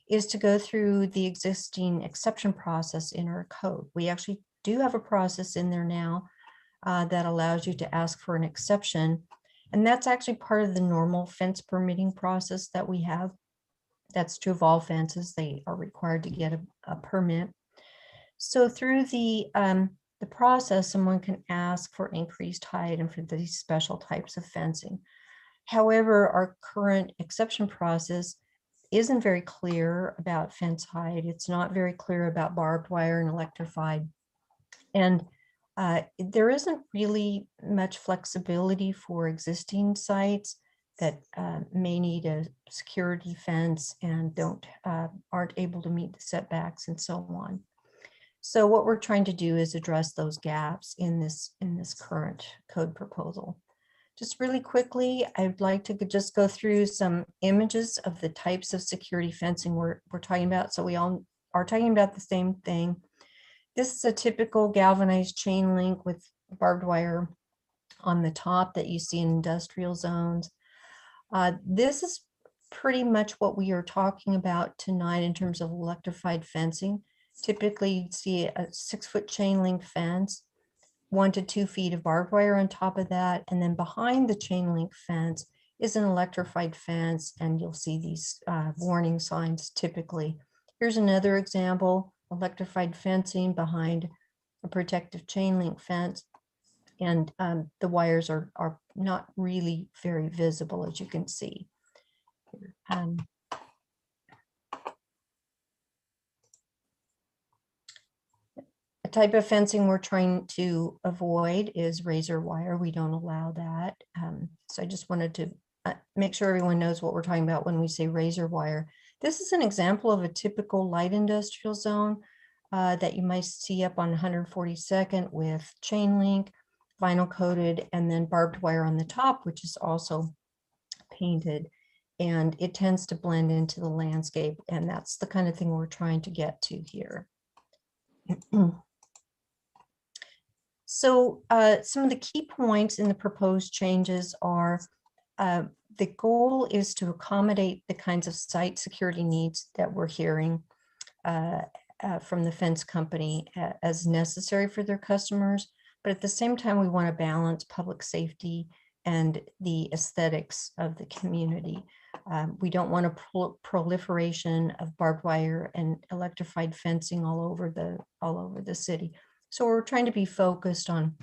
is to go through the existing exception process in our code. We actually do have a process in there now that allows you to ask for an exception. And that's actually part of the normal fence permitting process that we have. That's true of all fences. They are required to get a permit. So through the process, someone can ask for increased height and for these special types of fencing. However, our current exception process isn't very clear about fence height. It's not very clear about barbed wire and electrified. And there isn't really much flexibility for existing sites that may need a security fence and aren't able to meet the setbacks and so on. So what we're trying to do is address those gaps in this current code proposal. Just really quickly, I'd like to just go through some images of the types of security fencing we're talking about, so we all are talking about the same thing. This is a typical galvanized chain link with barbed wire on the top that you see in industrial zones. This is pretty much what we are talking about tonight in terms of electrified fencing. Typically, you'd see a 6-foot chain link fence, 1 to 2 feet of barbed wire on top of that, and then behind the chain link fence is an electrified fence, and you'll see these warning signs typically. Here's another example. Electrified fencing behind a protective chain link fence. And the wires are not really very visible, as you can see. A type of fencing we're trying to avoid is razor wire. We don't allow that. So I just wanted to make sure everyone knows what we're talking about when we say razor wire. This is an example of a typical light industrial zone that you might see up on 142nd with chain link, vinyl coated, and then barbed wire on the top, which is also painted. And it tends to blend into the landscape. And that's the kind of thing we're trying to get to here. So some of the key points in the proposed changes are the goal is to accommodate the kinds of site security needs that we're hearing from the fence company as necessary for their customers. But at the same time, we want to balance public safety and the aesthetics of the community. We don't want a proliferation of barbed wire and electrified fencing all over the city. So we're trying to be focused on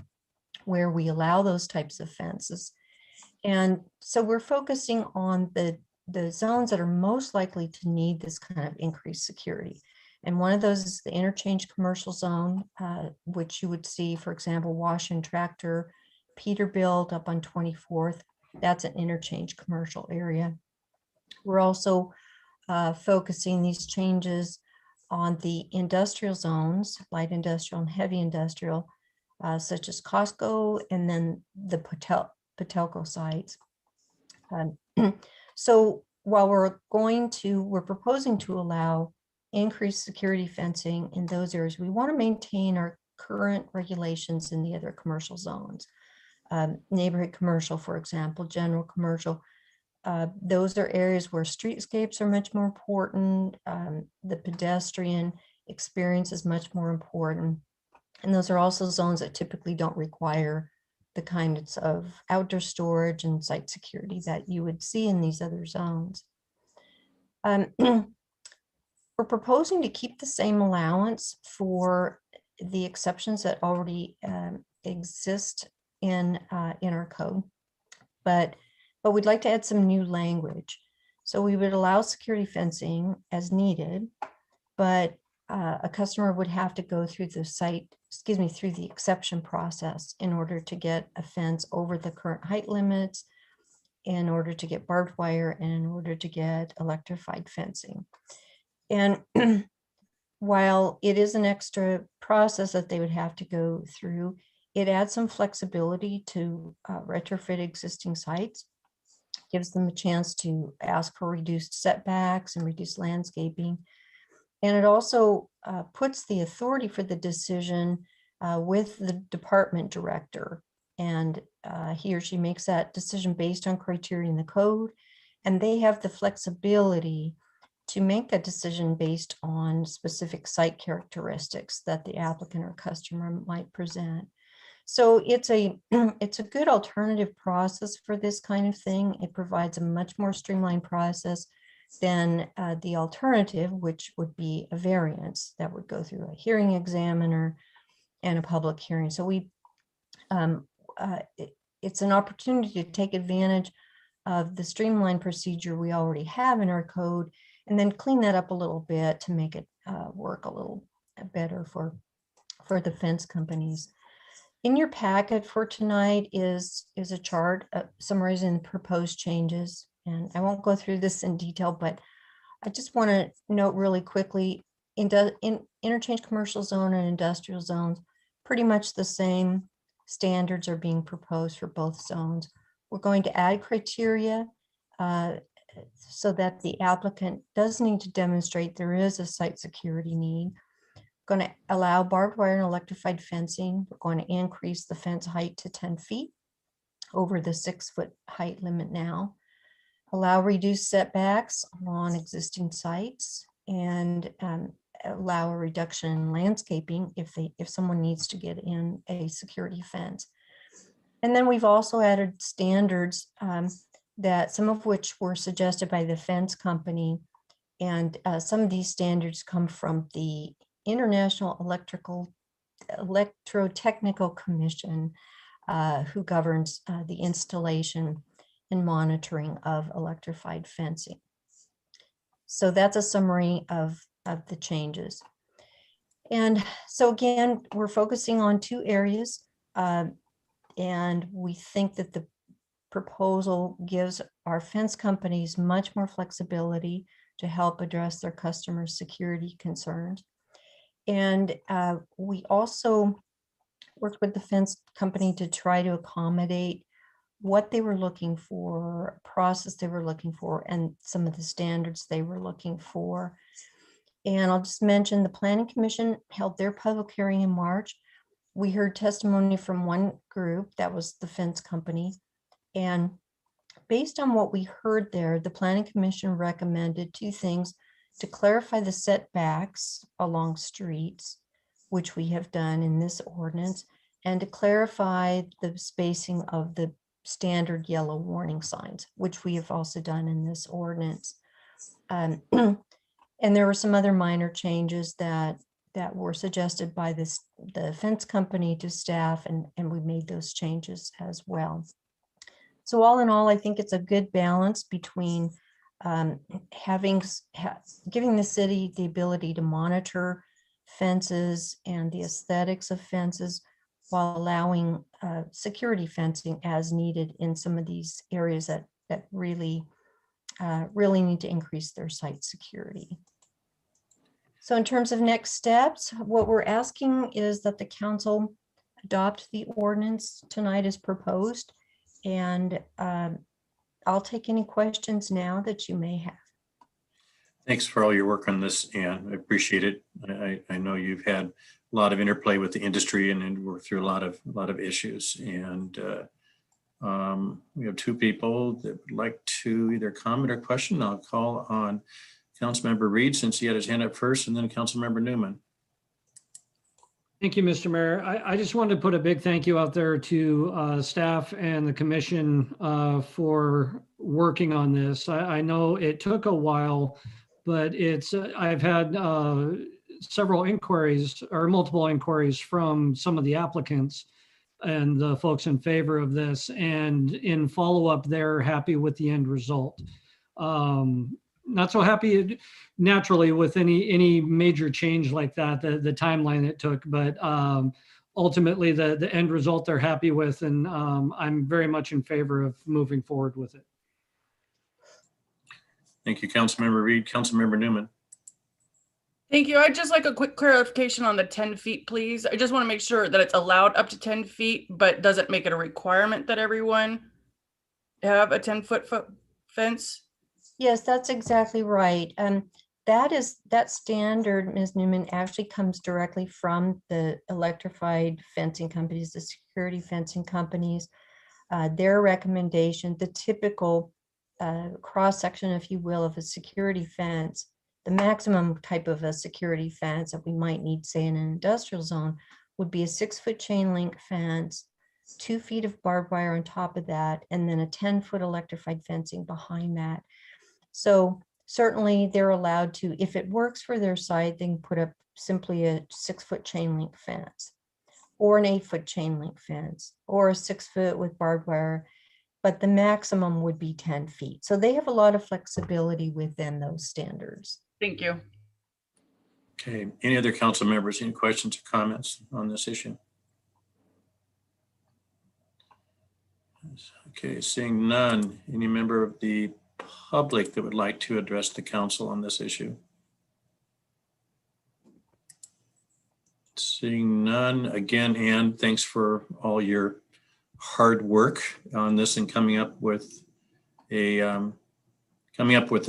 where we allow those types of fences. And so we're focusing on the zones that are most likely to need this kind of increased security. And one of those is the interchange commercial zone, which you would see, for example, Wash and Tractor, Peterbilt up on 24th. That's an interchange commercial area. We're also focusing these changes on the industrial zones, light industrial and heavy industrial, such as Costco and then the Patelco sites. So while we're proposing to allow increased security fencing in those areas, we want to maintain our current regulations in the other commercial zones. Neighborhood commercial, for example, general commercial. those are areas where streetscapes are much more important. The pedestrian experience is much more important. And those are also zones that typically don't require the kinds of outdoor storage and site security that you would see in these other zones. We're proposing to keep the same allowance for the exceptions that already exist in our code, but we'd like to add some new language. So we would allow security fencing as needed, but a customer would have to go through through the exception process in order to get a fence over the current height limits, in order to get barbed wire, and in order to get electrified fencing. And while it is an extra process that they would have to go through, it adds some flexibility to retrofit existing sites, gives them a chance to ask for reduced setbacks and reduced landscaping. And it also puts the authority for the decision with the department director. And he or she makes that decision based on criteria in the code. And they have the flexibility to make a decision based on specific site characteristics that the applicant or customer might present. So it's a good alternative process for this kind of thing. It provides a much more streamlined process than the alternative, which would be a variance that would go through a hearing examiner and a public hearing. So it's an opportunity to take advantage of the streamlined procedure we already have in our code, and then clean that up a little bit to make it work a little better for the fence companies. In your packet for tonight is a chart summarizing the proposed changes. And I won't go through this in detail, but I just want to note really quickly, in interchange commercial zone and industrial zones, pretty much the same standards are being proposed for both zones. We're going to add criteria so that the applicant does need to demonstrate there is a site security need. We're going to allow barbed wire and electrified fencing. We're going to increase the fence height to 10 feet over the 6-foot height limit now. Allow reduced setbacks on existing sites, and allow a reduction in landscaping if someone needs to get in a security fence. And then we've also added standards that some of which were suggested by the fence company. And some of these standards come from the International Electrotechnical Commission, who governs the installation and monitoring of electrified fencing. So that's a summary of the changes. And so again, we're focusing on 2 areas, and we think that the proposal gives our fence companies much more flexibility to help address their customers' security concerns. And we also worked with the fence company to try to accommodate what they were looking for, process they were looking for, and some of the standards they were looking for. And I'll just mention the Planning Commission held their public hearing in March. We heard testimony from one group, that was the fence company. And based on what we heard there, the Planning Commission recommended 2 things: to clarify the setbacks along streets, which we have done in this ordinance, and to clarify the spacing of the standard yellow warning signs, which we have also done in this ordinance. And there were some other minor changes that were suggested by the fence company to staff, and we made those changes as well. So all in all, I think it's a good balance between giving the city the ability to monitor fences and the aesthetics of fences, while allowing security fencing as needed in some of these areas that really need to increase their site security. So in terms of next steps, what we're asking is that the council adopt the ordinance tonight as proposed. And I'll take any questions now that you may have. Thanks for all your work on this, Ann. I appreciate it. I know you've had a lot of interplay with the industry and worked through a lot of issues. And We have two people that would like to either comment or question. I'll call on Councilmember Reed since he had his hand up first, and then Councilmember Newman. Thank you, Mr. Mayor. I just wanted to put a big thank you out there to staff and the commission for working on this. I know it took a while, but I've had several inquiries or multiple inquiries from some of the applicants and the folks in favor of this. And in follow-up, they're happy with the end result. Not so happy naturally with any major change like that, the timeline it took, but ultimately the end result they're happy with, and I'm very much in favor of moving forward with it. Thank you, Councilmember Reed. Councilmember Newman. Thank you. I'd just like a quick clarification on the 10 feet, please. I just want to make sure that it's allowed up to 10 feet, but doesn't make it a requirement that everyone have a 10-foot fence. Yes, that's exactly right. That standard, Ms. Newman, actually comes directly from the electrified fencing companies, the security fencing companies. Their recommendation, the typical cross-section, if you will, of a security fence, the maximum type of a security fence that we might need, say, in an industrial zone, would be a 6-foot chain link fence, 2 feet of barbed wire on top of that, and then a 10-foot electrified fencing behind that. So certainly they're allowed to, if it works for their site, they can put up simply a 6-foot chain link fence or an 8-foot chain link fence or a 6-foot with barbed wire, but the maximum would be 10 feet. So they have a lot of flexibility within those standards. Thank you. Okay, any other council members, any questions or comments on this issue? Okay, seeing none, any member of the public that would like to address the council on this issue? Seeing none, again, Ann, thanks for all your hard work on this and coming up with a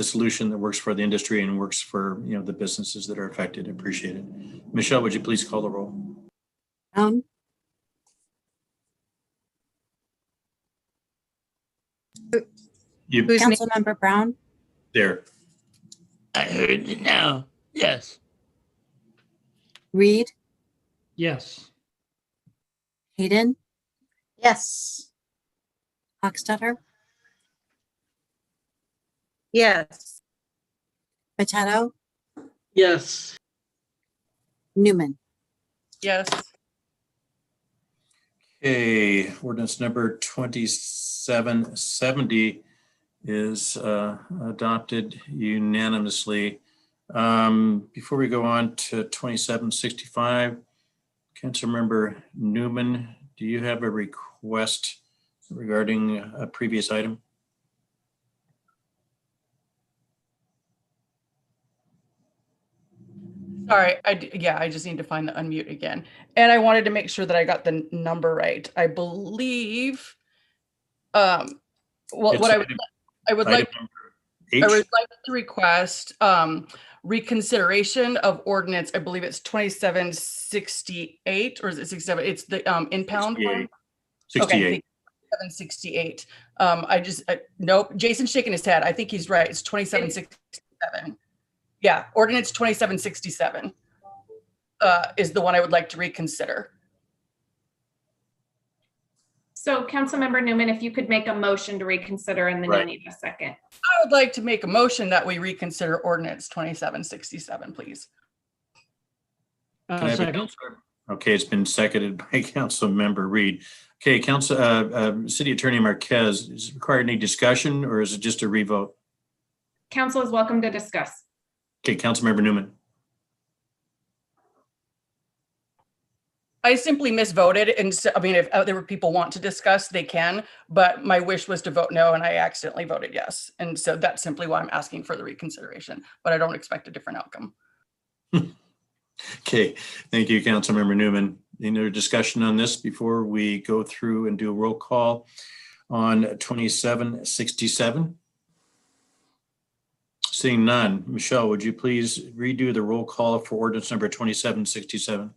solution that works for the industry and works for the businesses that are affected. Appreciate it. Michelle, would you please call the roll? Councilmember Brown, There. I heard it now. Yes. Reed, Yes. Hayden, Yes. Hochstetter, Yes. Potato, Yes. Newman. Yes. Okay, ordinance number 2770 is adopted unanimously. Before we go on to 2765, Councilmember Newman, do you have a request regarding a previous item? Sorry, I just need to find the unmute again. And I wanted to make sure that I got the number right. I believe, what I would like to request reconsideration of ordinance. I believe it's 2768, or is it 67? It's the impound one. 68. Okay, 768. Nope. Jason's shaking his head. I think he's right. It's 2767. Yeah, ordinance 2767 is the one I would like to reconsider. So Councilmember Newman, if you could make a motion to reconsider and then you'll need a second. I would like to make a motion that we reconsider ordinance 2767, please. Can I have a counselor? Okay, it's been seconded by Councilmember Reed. Okay, City Attorney Marquez, is it required any discussion or is it just a revote? Council is welcome to discuss. Okay, Councilmember Newman. I simply misvoted, and so, I mean, if other people want to discuss, they can, but my wish was to vote no, and I accidentally voted yes. And so that's simply why I'm asking for the reconsideration, but I don't expect a different outcome. Okay, thank you, Councilmember Newman. Any other discussion on this before we go through and do a roll call on 2767? Seeing none, Michelle, would you please redo the roll call for ordinance number 2767?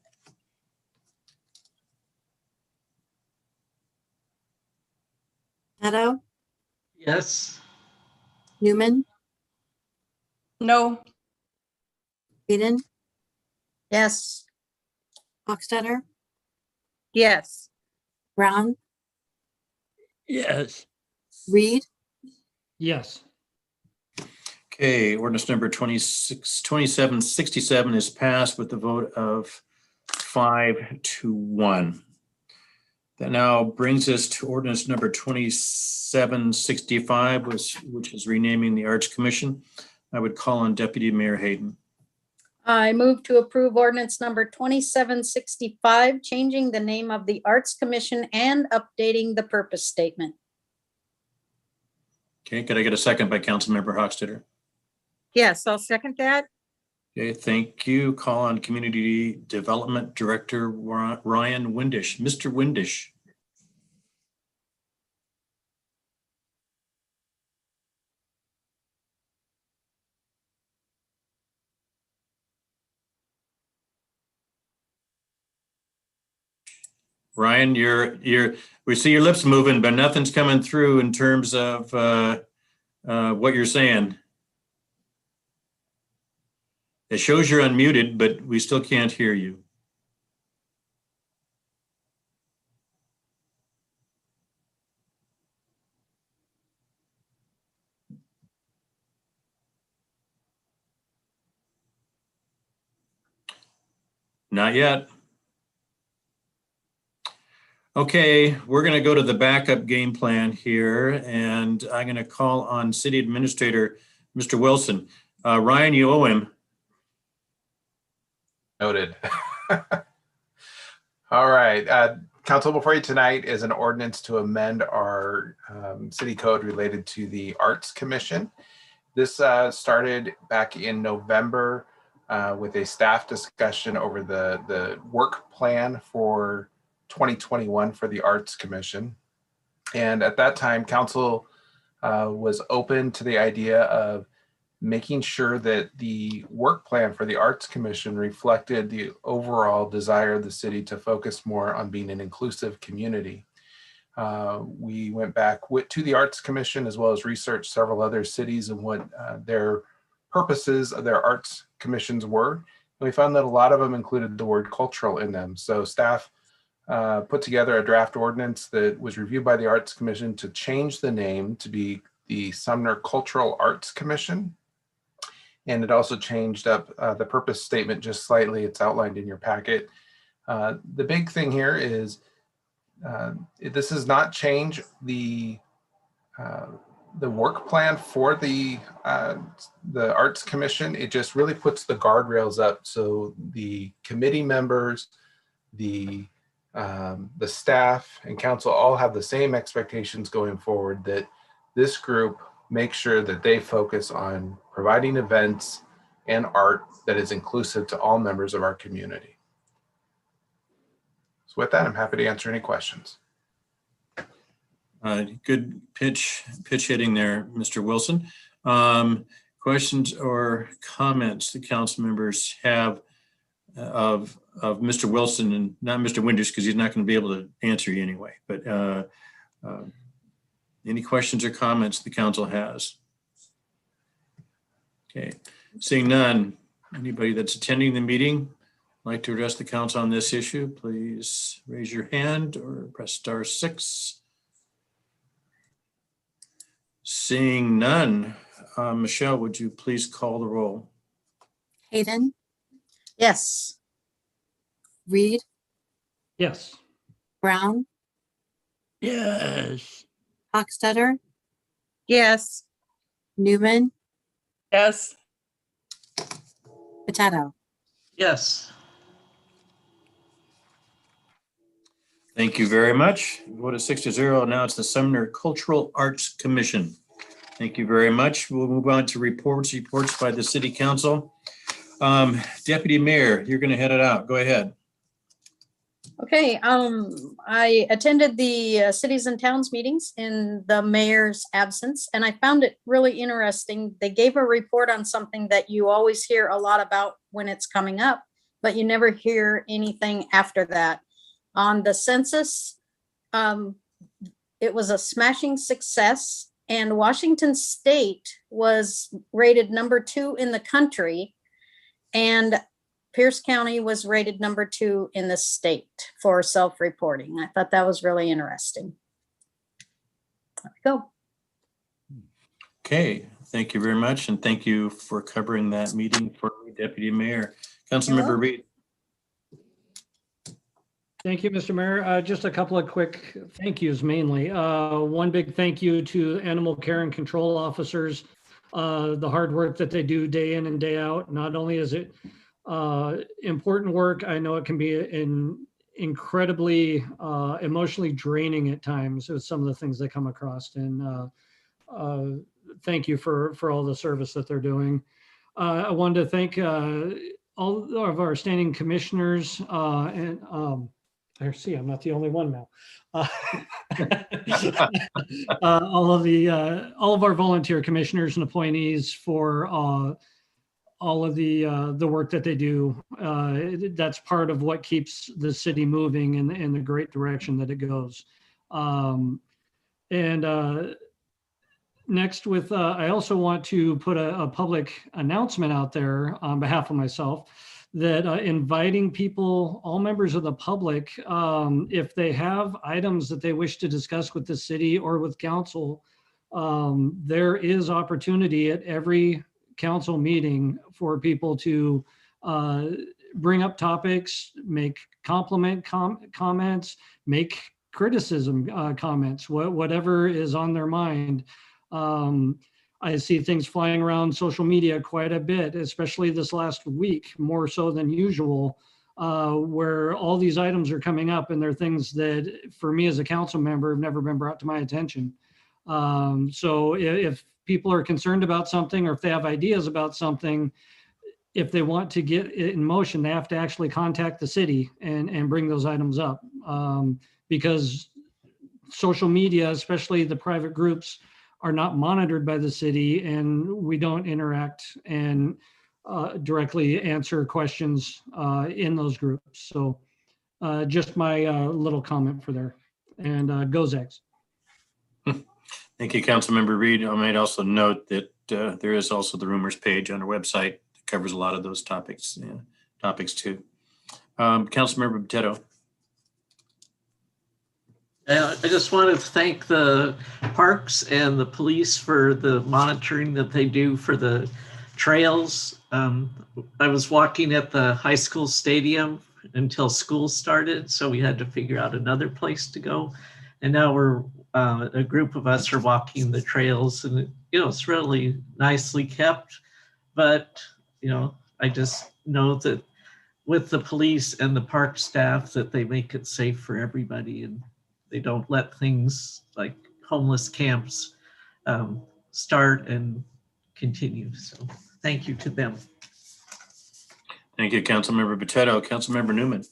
Petto, Yes. Newman, No. Eden, Yes. Hochstetter, Yes. Brown, Yes. Reed, Yes. Okay, ordinance number 2767 is passed with the vote of 5-1. That now brings us to ordinance number 2765, which is renaming the Arts Commission. I would call on Deputy Mayor Hayden. I move to approve ordinance number 2765, changing the name of the Arts Commission and updating the purpose statement. Okay, could I get a second by Councilmember Hochstetter? Yes, I'll second that. Okay, thank you. Call on Community Development Director Ryan Windish. Mr. Windish. Ryan, we see your lips moving, but nothing's coming through in terms of what you're saying. It shows you're unmuted, but we still can't hear you. Not yet. Okay, we're going to go to the backup game plan here, and I'm going to call on City Administrator, Mr. Wilson. Ryan, you owe him. Noted. All right. Council, before you tonight is an ordinance to amend our city code related to the Arts Commission. This started back in November with a staff discussion over the work plan for 2021 for the Arts Commission. And at that time, council was open to the idea of making sure that the work plan for the Arts Commission reflected the overall desire of the city to focus more on being an inclusive community. We went back to the Arts Commission as well as researched several other cities and what their purposes of their arts commissions were. And we found that a lot of them included the word cultural in them. So staff put together a draft ordinance that was reviewed by the Arts Commission to change the name to be the Sumner Cultural Arts Commission. And it also changed up the purpose statement just slightly. It's outlined in your packet. The big thing here is this does not change the work plan for the Arts Commission. It just really puts the guardrails up so the committee members, the staff and council all have the same expectations going forward, that this group make sure that they focus on providing events and art that is inclusive to all members of our community. So with that, I'm happy to answer any questions. Good pitch hitting there, Mr. Wilson. Questions or comments the council members have of Mr. Wilson, and not Mr. Windish, because he's not going to be able to answer you anyway, but any questions or comments the council has? Okay, seeing none, anybody that's attending the meeting like to address the council on this issue, please raise your hand or press *6. Seeing none, Michelle, would you please call the roll? Hayden, Yes. Reed, Yes. Brown, Yes. Hochstetter, Yes. Newman, Yes. Potato. Yes. Thank you very much. Vote of 6-0. Now it's the Sumner Cultural Arts Commission. Thank you very much. We'll move on to reports by the City Council. Deputy Mayor, you're going to head it out. Go ahead. Okay, I attended the cities and towns meetings in the mayor's absence, and I found it really interesting. They gave a report on something that you always hear a lot about when it's coming up, but you never hear anything after that. On the census, It was a smashing success, and Washington State was rated number 2 in the country, and Pierce County was rated number 2 in the state for self-reporting. I thought that was really interesting. There we go. Okay, thank you very much, and thank you for covering that meeting for Deputy Mayor. Councilmember Reed. Thank you, Mr. Mayor. Just a couple of quick thank yous mainly. One big thank you to animal care and control officers. The hard work that they do day in and day out. Not only is it important work, I know it can be incredibly emotionally draining at times with some of the things they come across. And thank you for all the service that they're doing. I wanted to thank all of our standing commissioners and I see I'm not the only one now. All of our volunteer commissioners and appointees for all of the work that they do. That's part of what keeps the city moving in the great direction that it goes. Next, I also want to put a public announcement out there on behalf of myself that inviting people, all members of the public, if they have items that they wish to discuss with the city or with council, there is opportunity at every council meeting for people to bring up topics, make comments, make criticism comments, whatever is on their mind. I see things flying around social media quite a bit, especially this last week, more so than usual, where all these items are coming up and they're things that for me as a council member have never been brought to my attention. So if people are concerned about something or if they have ideas about something, if they want to get it in motion, they have to actually contact the city and bring those items up. Because social media, especially the private groups, are not monitored by the city, and we don't interact and directly answer questions in those groups. So just my little comment for there. And go Zags. Thank you, Councilmember Reed. I might also note that there is also the rumors page on our website that covers a lot of those topics too. Councilmember Potato. I just wanted to thank the parks and the police for the monitoring that they do for the trails. I was walking at the high school stadium until school started, so we had to figure out another place to go. And now we're a group of us are walking the trails, and it's really nicely kept. But I just know that with the police and the park staff that they make it safe for everybody, and they don't let things like homeless camps start and continue. So thank you to them. Thank you, Councilmember Potato. Councilmember Newman.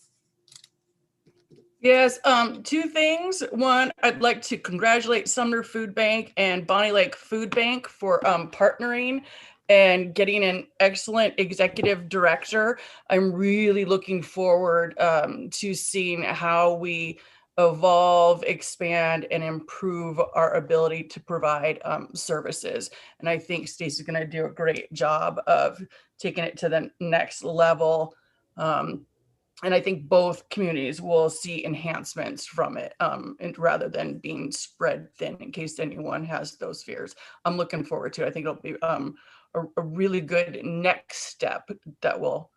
Yes, two things. One, I'd like to congratulate Sumner Food Bank and Bonnie Lake Food Bank for partnering and getting an excellent executive director. I'm really looking forward to seeing how we evolve, expand, and improve our ability to provide services. And I think Stacey's going to do a great job of taking it to the next level. And I think both communities will see enhancements from it, and rather than being spread thin in case anyone has those fears. I'm looking forward to it. I think it'll be a really good next step that will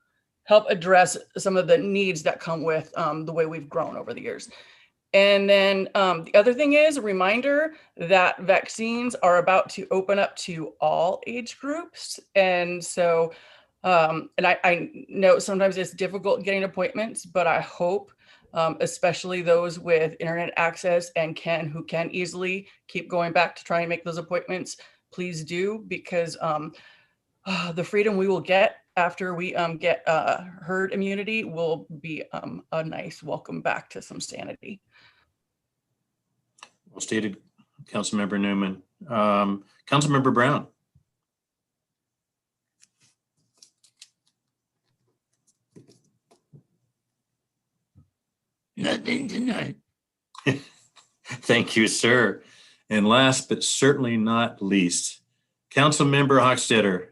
help address some of the needs that come with the way we've grown over the years. And then the other thing is a reminder that vaccines are about to open up to all age groups. And so, and I know sometimes it's difficult getting appointments, but I hope, especially those with internet access and who can easily keep going back to try and make those appointments, please do, because the freedom we will get after we get herd immunity will be a nice welcome back to some sanity. Well stated, Councilmember Newman. Councilmember Brown. Nothing tonight. Thank you, sir. And last but certainly not least, Councilmember Hochstetter.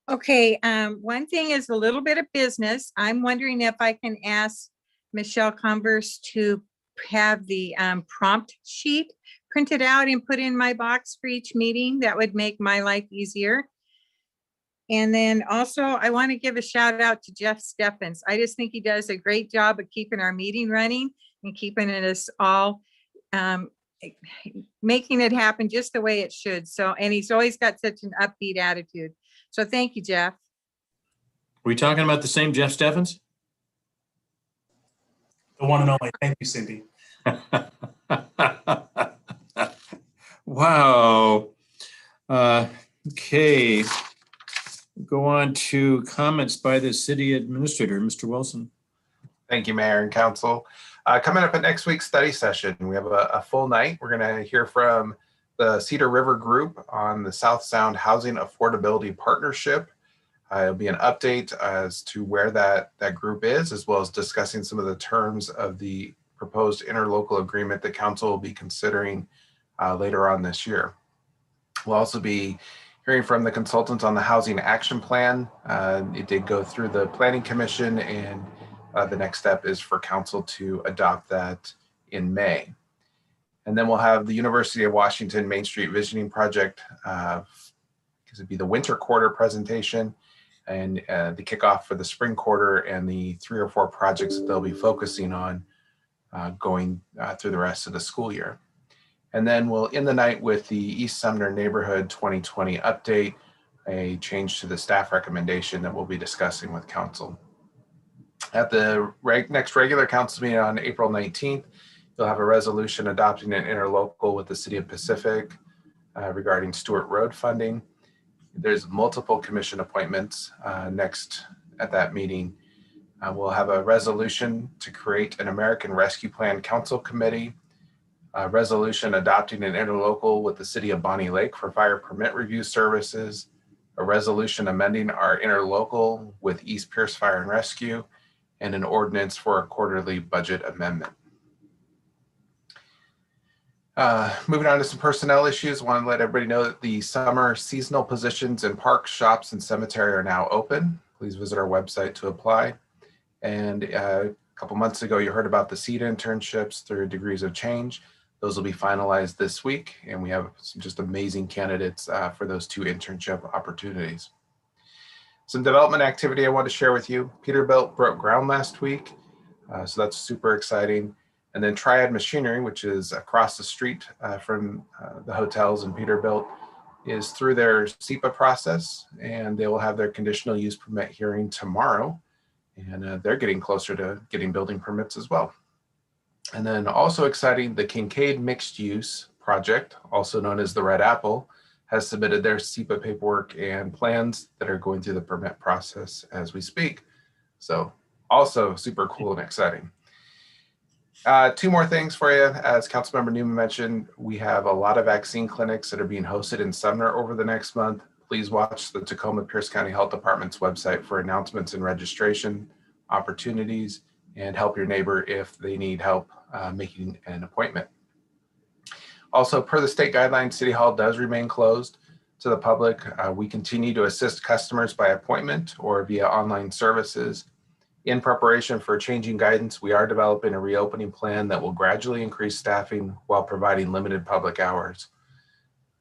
Okay, one thing is a little bit of business. I'm wondering if I can ask Michelle Converse to have the prompt sheet printed out and put in my box for each meeting. That would make my life easier. And then also I want to give a shout out to Jeff Steffens. I just think he does a great job of keeping our meeting running and keeping us all making it happen just the way it should. So, and he's always got such an upbeat attitude. So thank you, Jeff. Are we talking about the same Jeff Steffens? The one and only. Thank you, Cindy. Wow. Okay. Go on to comments by the city administrator, Mr. Wilson. Thank you, Mayor and Council. Coming up at next week's study session, we have a full night. We're going to hear from the Cedar River Group on the South Sound Housing Affordability Partnership. It'll be an update as to where that group is, as well as discussing some of the terms of the proposed interlocal agreement that Council will be considering later on this year. We'll also be hearing from the consultants on the Housing Action Plan. It did go through the Planning Commission, and the next step is for Council to adopt that in May. And then we'll have the University of Washington Main Street Visioning Project, because it'd be the winter quarter presentation and the kickoff for the spring quarter and the 3 or 4 projects that they'll be focusing on going through the rest of the school year. And then we'll end the night with the East Sumner Neighborhood 2020 update, a change to the staff recommendation that we'll be discussing with Council. At the next regular Council meeting on April 19th, you'll have a resolution adopting an interlocal with the City of Pacific regarding Stewart Road funding. There's multiple commission appointments next at that meeting. We'll have a resolution to create an American Rescue Plan Council Committee, a resolution adopting an interlocal with the City of Bonnie Lake for fire permit review services, a resolution amending our interlocal with East Pierce Fire and Rescue, and an ordinance for a quarterly budget amendment. Moving on to some personnel issues, I want to let everybody know that the summer seasonal positions in parks, shops, and cemetery are now open. Please visit our website to apply. And a couple months ago, you heard about the SEED internships through Degrees of Change. Those will be finalized this week, and we have some just amazing candidates for those 2 internship opportunities. Some development activity I want to share with you. Peterbilt broke ground last week, so that's super exciting. And then Triad Machinery, which is across the street from the hotels in Peterbilt, is through their SEPA process, and they will have their conditional use permit hearing tomorrow. And they're getting closer to getting building permits as well. And then also exciting, the Kincaid Mixed Use Project, also known as the Red Apple, has submitted their SEPA paperwork and plans that are going through the permit process as we speak. So also super cool and exciting. 2 more things for you. As Councilmember Newman mentioned, we have a lot of vaccine clinics that are being hosted in Sumner over the next month. Please watch the Tacoma Pierce County Health Department's website for announcements and registration opportunities, and help your neighbor if they need help making an appointment. Also, per the state guidelines, City Hall does remain closed to the public. We continue to assist customers by appointment or via online services. In preparation for changing guidance, we are developing a reopening plan that will gradually increase staffing while providing limited public hours.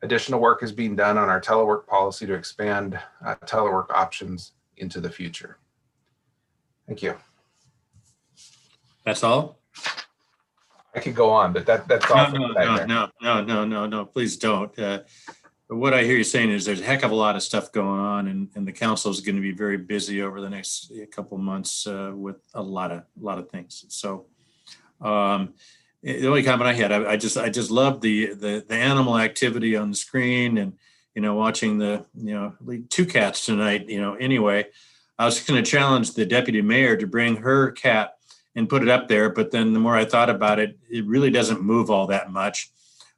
Additional work is being done on our telework policy to expand telework options into the future. Thank you. That's all? I could go on, but that's all. No, please don't. But what I hear you saying is there's a heck of a lot of stuff going on, and the council is going to be very busy over the next couple months with a lot of things. So the only comment I had, I just love the animal activity on the screen, and watching the 2 cats tonight. Anyway, I was going to challenge the deputy mayor to bring her cat and put it up there, but then the more I thought about it, it really doesn't move all that much.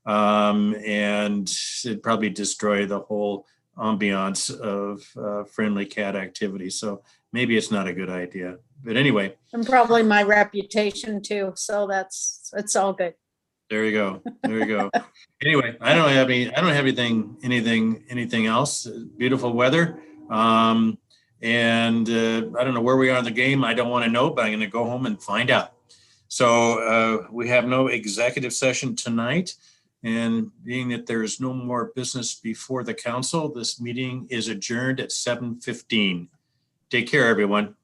And it'd probably destroy the whole ambiance of friendly cat activity. So maybe it's not a good idea. But anyway, And probably my reputation too. So it's all good. there you go. There you go. Anyway, I don't have anything else. Beautiful weather. And I don't know where we are in the game. I don't want to know, but I'm going to go home and find out. So we have no executive session tonight. And being that there's no more business before the council, this meeting is adjourned at 7:15. Take care, everyone.